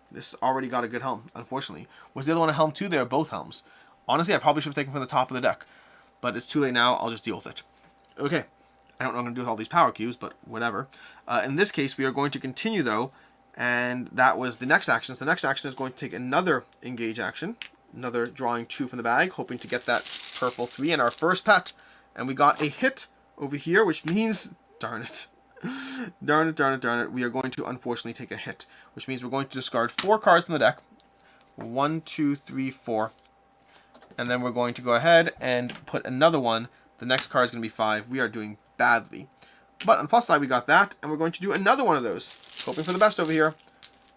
This already got a good helm, unfortunately. Was the other one a helm too? They are both helms. Honestly, I probably should have taken from the top of the deck. But it's too late now. I'll just deal with it. Okay. I don't know what I'm going to do with all these power cubes, but whatever. In this case, we are going to continue, though. And that was the next action. So the next action is going to take another engage action. Another drawing 2 from the bag. Hoping to get that purple 3 in our first pet. And we got a hit over here, which means... Darn it. Darn it. We are going to, unfortunately, take a hit. Which means we're going to discard 4 cards from the deck. 1, 2, 3, 4. And then we're going to go ahead and put another one. The next card is going to be 5. We are doing badly. But on the plus side, we got that. And we're going to do another one of those. Hoping for the best over here.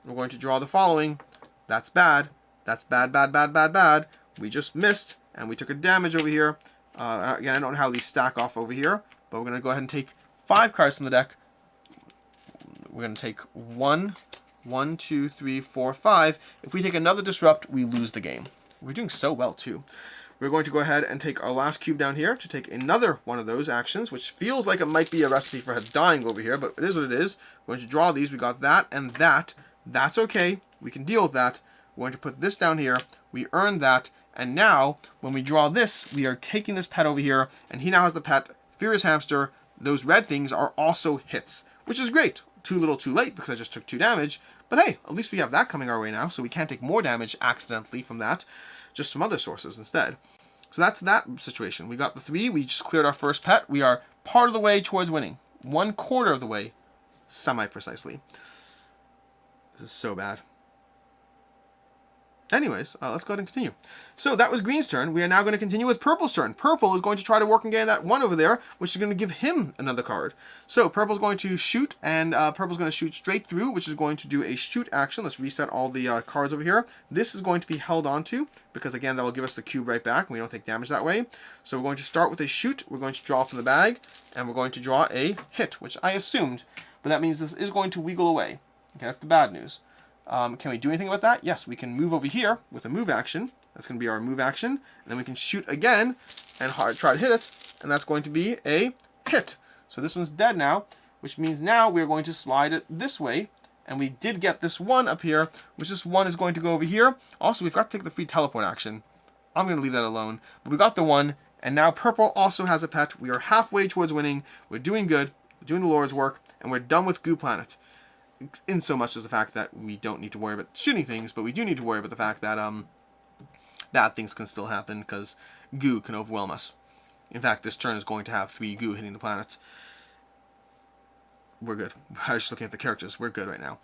We're going to draw the following. That's bad. That's bad. We just missed. And we took a damage over here. Again, I don't know how these stack off over here. But we're going to go ahead and take 5 cards from the deck. We're going to take 1, 2, 3, 4, 5. If we take another disrupt, we lose the game. We're doing so well, too. We're going to go ahead and take our last cube down here to take another one of those actions, which feels like it might be a recipe for dying over here, but it is what it is. We're going to draw these. We got that and that. That's okay. We can deal with that. We're going to put this down here. We earned that. And now, when we draw this, we are taking this pet over here. And he now has the pet, Furious Hamster. Those red things are also hits, which is great. Too little too late because I just took 2 damage. But hey, at least we have that coming our way now. So we can't take more damage accidentally from that. Just from other sources instead. So that's that situation. We got the 3. We just cleared our first pet. We are part of the way towards winning. 1/4 of the way. Semi-precisely. This is so bad. Anyways, let's go ahead and continue. So that was Green's turn. We are now going to continue with Purple's turn. Purple is going to try to work and gain that 1 over there, which is going to give him another card. So Purple's going to shoot, and Purple's going to shoot straight through, which is going to do a shoot action. Let's reset all the cards over here. This is going to be held onto, because again, that will give us the cube right back, and we don't take damage that way. So we're going to start with a shoot. We're going to draw from the bag, and we're going to draw a hit, which I assumed, but that means this is going to wiggle away. Okay, that's the bad news. Can we do anything about that? Yes, we can move over here with a move action. That's going to be our move action. And then we can shoot again and try to hit it. And that's going to be a hit. So this one's dead now, which means now we're going to slide it this way. And we did get this 1 up here, which this 1 is going to go over here. Also, we've got to take the free teleport action. I'm going to leave that alone. But we got the 1. And now Purple also has a pet. We are halfway towards winning. We're doing good. We're doing the Lord's work. And we're done with Goo Planet. In so much as the fact that we don't need to worry about shooting things, but we do need to worry about the fact that bad things can still happen because goo can overwhelm us. In fact, this turn is going to have 3 goo hitting the planet. We're good. I was just looking at the characters. We're good right now.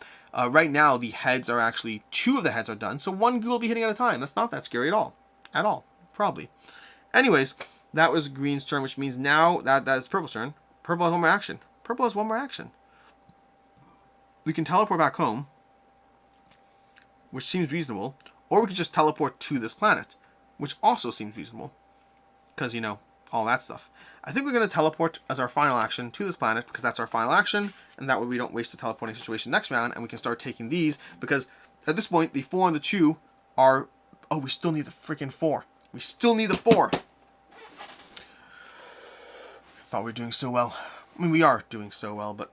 Right now, the heads are actually 2 of the heads are done, so 1 goo will be hitting at a time. That's not that scary at all. At all. Probably. Anyways, that was Green's turn, which means now that's Purple's turn. Purple has 1 more action. Purple has 1 more action. We can teleport back home, which seems reasonable, or we could just teleport to this planet, which also seems reasonable, because, you know, all that stuff. I think we're going to teleport as our final action to this planet, because that's our final action, and that way we don't waste the teleporting situation next round, and we can start taking these, because at this point, the 4 and the 2 are... Oh, we still need the freaking 4. We still need the 4. I thought we were doing so well. I mean, we are doing so well, but...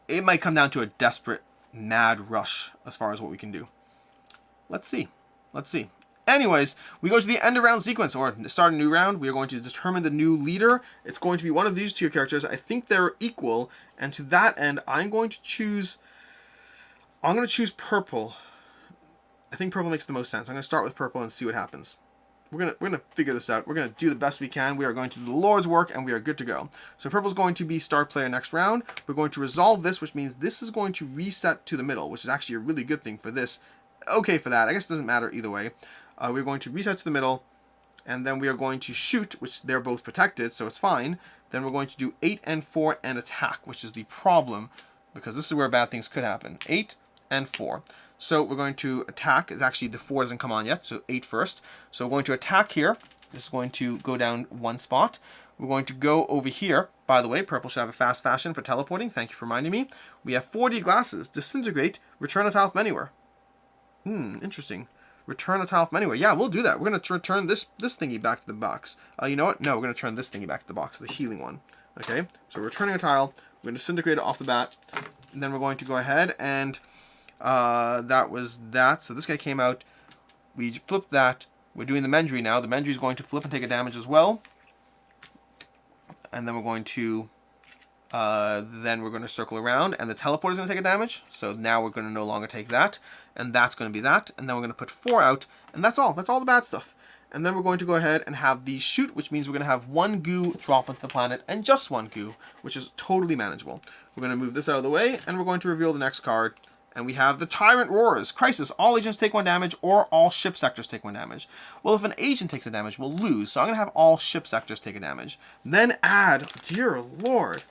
it might come down to a desperate, mad rush as far as what we can do. Let's see. Let's see. Anyways, we go to the end of round sequence, or start a new round. We are going to determine the new leader. It's going to be one of these 2 characters. I think they're equal, and to that end, I'm going to choose Purple. I think Purple makes the most sense. I'm going to start with Purple and see what happens. We're gonna figure this out. We're gonna do the best we can. We are going to do the Lord's work, and we are good to go. So Purple's going to be star player next round. We're going to resolve this, which means this is going to reset to the middle, which is actually a really good thing for this. Okay for that. I guess it doesn't matter either way. We're going to reset to the middle, and then we are going to shoot, which they're both protected, so it's fine. Then we're going to do 8 and 4 and attack, which is the problem, because this is where bad things could happen. 8 and 4. So we're going to attack. It's actually the 4 doesn't come on yet, so 8 first. So we're going to attack here. This is going to go down 1 spot. We're going to go over here. By the way, Purple should have a fast fashion for teleporting. Thank you for reminding me. We have 4D glasses. Disintegrate. Return a tile from anywhere. Interesting. Return a tile from anywhere. Yeah, we'll do that. We're going to return this thingy back to the box. You know what? No, we're going to turn this thingy back to the box, the healing one. Okay, so we're returning a tile. We're going to disintegrate it off the bat. And then we're going to go ahead and... that was that. So this guy came out. We flipped that. We're doing the Mendry now. The Mendry is going to flip and take a damage as well. And then we're going to circle around, and the teleport is going to take a damage. So now we're going to no longer take that, and that's going to be that. And then we're going to put 4 out, and that's all. That's all the bad stuff. And then we're going to go ahead and have the shoot, which means we're going to have 1 goo drop into the planet, and just 1 goo, which is totally manageable. We're going to move this out of the way, and we're going to reveal the next card. And we have the Tyrant Roars. Crisis. All agents take 1 damage, or all ship sectors take 1 damage. Well, if an agent takes a damage, we'll lose. So I'm going to have all ship sectors take a damage. Then add, dear Lord,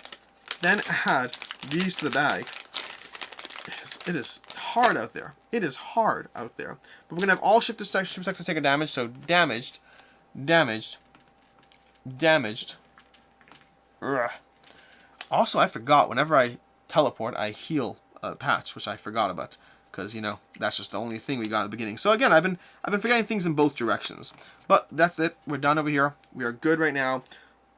then add these to the bag. It is hard out there. It is hard out there. But we're going to have all ship sectors take a damage. So damaged, damaged, damaged. Ugh. Also, I forgot, whenever I teleport, I heal a patch, which I forgot about, because, you know, that's just the only thing we got at the beginning. So again, I've been forgetting things in both directions. But that's it. We're done over here. We are good right now.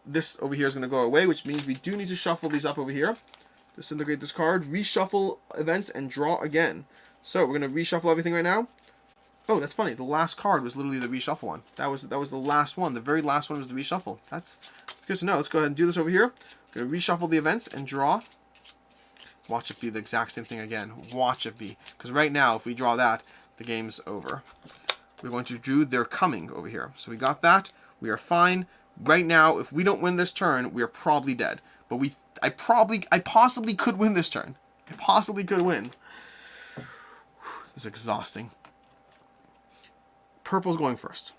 This over here is going to go away, which means we do need to shuffle these up over here. Disintegrate this card, reshuffle events, and draw again. So we're going to reshuffle everything right now. Oh, that's funny. The last card was literally the reshuffle one. That was the last one. The very last one was the reshuffle. That's good to know. Let's go ahead and do this over here. Going to reshuffle the events and draw. Watch it be the exact same thing again. Watch it be. Because right now, if we draw that, the game's over. We're going to do They're Coming over here. So we got that. We are fine. Right now, if we don't win this turn, we are probably dead. But I possibly could win this turn. I possibly could win. This is exhausting. Purple's going first.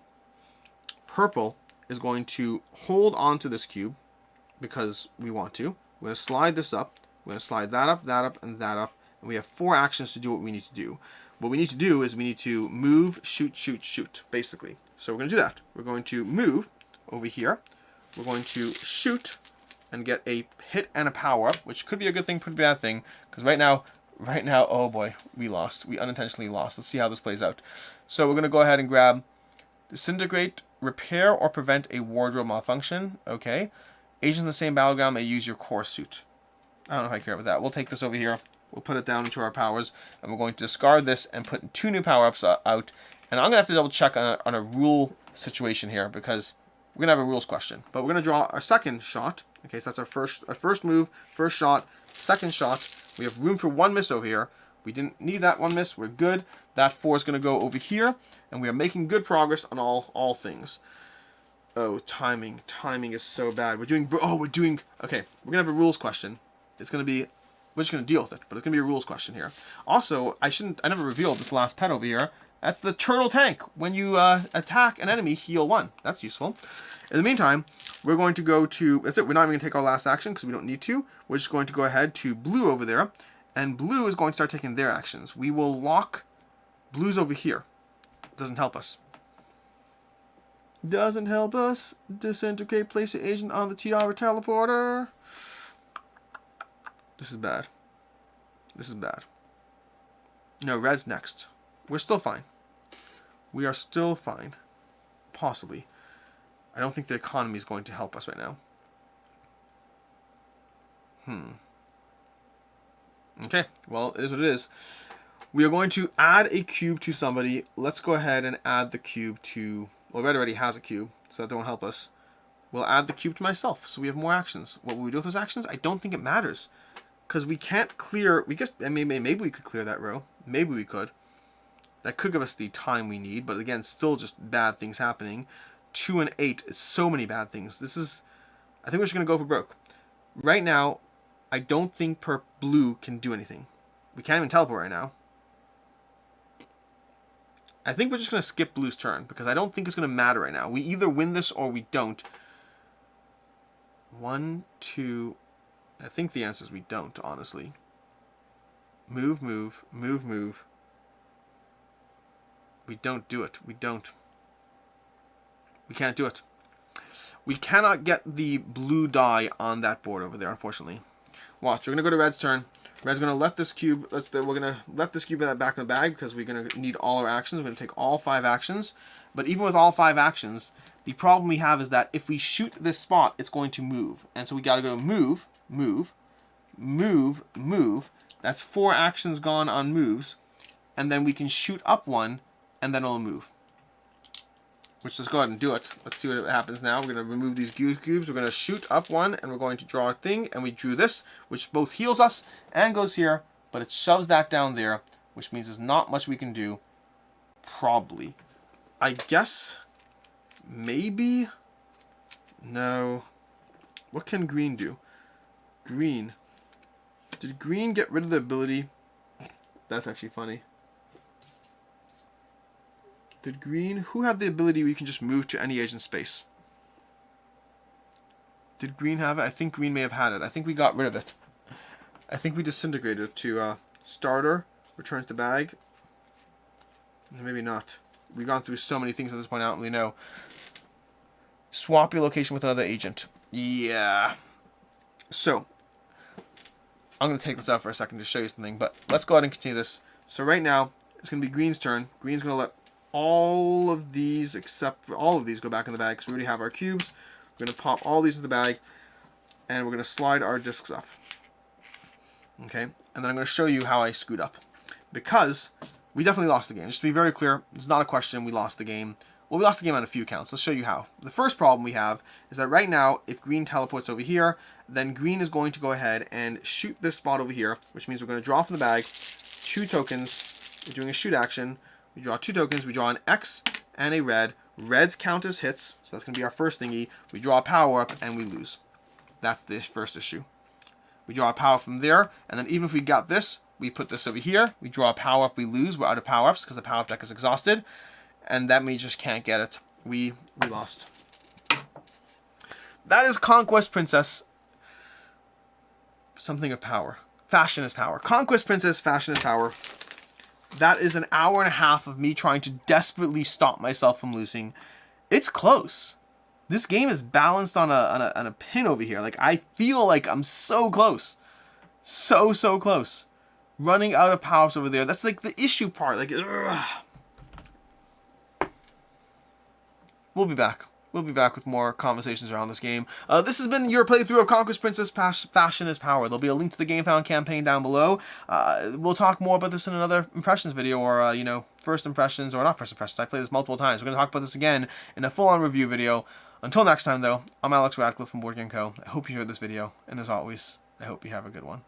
Purple is going to hold on to this cube because we want to. We're going to slide this up. We're going to slide that up, and that up. And we have 4 actions to do what we need to do. What we need to do is we need to move, shoot, shoot, shoot, basically. So we're going to do that. We're going to move over here. We're going to shoot and get a hit and a power up, which could be a good thing, could be a bad thing. Because right now, oh boy, we lost. We unintentionally lost. Let's see how this plays out. So we're going to go ahead and grab Disintegrate, Repair or Prevent a Wardrobe Malfunction. Okay. Agents in the same battleground may use your core suit. I don't know if I care about that. We'll take this over here. We'll put it down into our powers. And we're going to discard this and put 2 new power-ups out. And I'm going to have to double check on a rule situation here because we're going to have a rules question. But we're going to draw our second shot. Okay, so that's our first move, first shot, second shot. We have room for 1 miss over here. We didn't need that 1 miss. We're good. That 4 is going to go over here. And we are making good progress on all things. Oh, timing. Timing is so bad. Okay, we're going to have a rules question. It's going to be, we're just going to deal with it, but it's going to be a rules question here. Also, I never revealed this last pet over here. That's the turtle tank. When you attack an enemy, heal 1. That's useful. In the meantime, we're going to go to, that's it. We're not even going to take our last action because we don't need to. We're just going to go ahead to blue over there. And blue is going to start taking their actions. We will lock blues over here. Doesn't help us. Doesn't help us. Disintegrate, place the agent on the T.I.A.R.A teleporter. This is bad. This is bad. No, red's next. We're still fine. We are still fine. Possibly. I don't think the economy is going to help us right now. Okay, well, it is what it is. We are going to add a cube to somebody. Let's go ahead and add the cube to... Well, red already has a cube, so that won't help us. We'll add the cube to myself, so we have more actions. What will we do with those actions? I don't think it matters. Because we can't clear... maybe we could clear that row. Maybe we could. That could give us the time we need, but again, still just bad things happening. 2 and 8 is so many bad things. This is... I think we're just going to go for broke. Right now, I don't think blue can do anything. We can't even teleport right now. I think we're just going to skip blue's turn, because I don't think it's going to matter right now. We either win this or we don't. 1, 2... I think the answer is we don't, honestly. Move, move, move, move. We don't do it. We don't. We can't do it. We cannot get the blue die on that board over there, unfortunately. Watch, we're going to go to red's turn. Red's going to let this cube, we're going to let this cube back in the bag because we're going to need all our actions. We're going to take all 5 actions. But even with all 5 actions, the problem we have is that if we shoot this spot, it's going to move. And so we got to go move, move, move, move. That's 4 actions gone on moves. And then we can shoot up 1, and then it'll move. Which, let's go ahead and do it. Let's see what happens now. We're going to remove these cubes. We're going to shoot up 1, and we're going to draw a thing. And we drew this, which both heals us and goes here. But it shoves that down there, which means there's not much we can do. Probably. I guess. Maybe. No. What can green do? Green. Did green get rid of the ability? That's actually funny. Did green... Who had the ability where you can just move to any agent space? Did green have it? I think green may have had it. I think we got rid of it. I think we disintegrated it to starter, returns the bag. Maybe not. We've gone through so many things at this point, I don't really know. Swap your location with another agent. Yeah. So, I'm going to take this out for a second to show you something, but let's go ahead and continue this. So right now, it's going to be green's turn. Green's going to let all of these, except for all of these, go back in the bag because we already have our cubes. We're going to pop all these in the bag, and we're going to slide our discs up. Okay, and then I'm going to show you how I screwed up. because we definitely lost the game. Just to be very clear, it's not a question, we lost the game. Well, we lost the game on a few counts. Let's show you how. The first problem we have is that right now, if green teleports over here, then green is going to go ahead and shoot this spot over here, which means we're going to draw from the bag 2 tokens. We're doing a shoot action. We draw 2 tokens. We draw an X and a red. Reds count as hits, so that's going to be our first thingy. We draw a power up and we lose. That's the first issue. We draw a power from there, and then even if we got this, we put this over here. We draw a power up, we lose. We're out of power ups because the power up deck is exhausted, and that means you just can't get it. We lost. That is Conquest Princess. Something of power. Fashion is power. Conquest Princess, fashion is power. That is an hour and a half of me trying to desperately stop myself from losing. It's close. This game is balanced on a pin over here. Like, I feel like I'm so close. So close. Running out of power-ups over there. That's like the issue part. Like, ugh. We'll be back. We'll be back with more conversations around this game. This has been your playthrough of Conquest Princess Fashion is Power. There'll be a link to the Game Found campaign down below. We'll talk more about this in another impressions video, or, you know, first impressions, or not first impressions. I've played this multiple times. We're going to talk about this again in a full-on review video. Until next time, though, I'm Alex Radcliffe from Board Game Co. I hope you enjoyed this video, and as always, I hope you have a good one.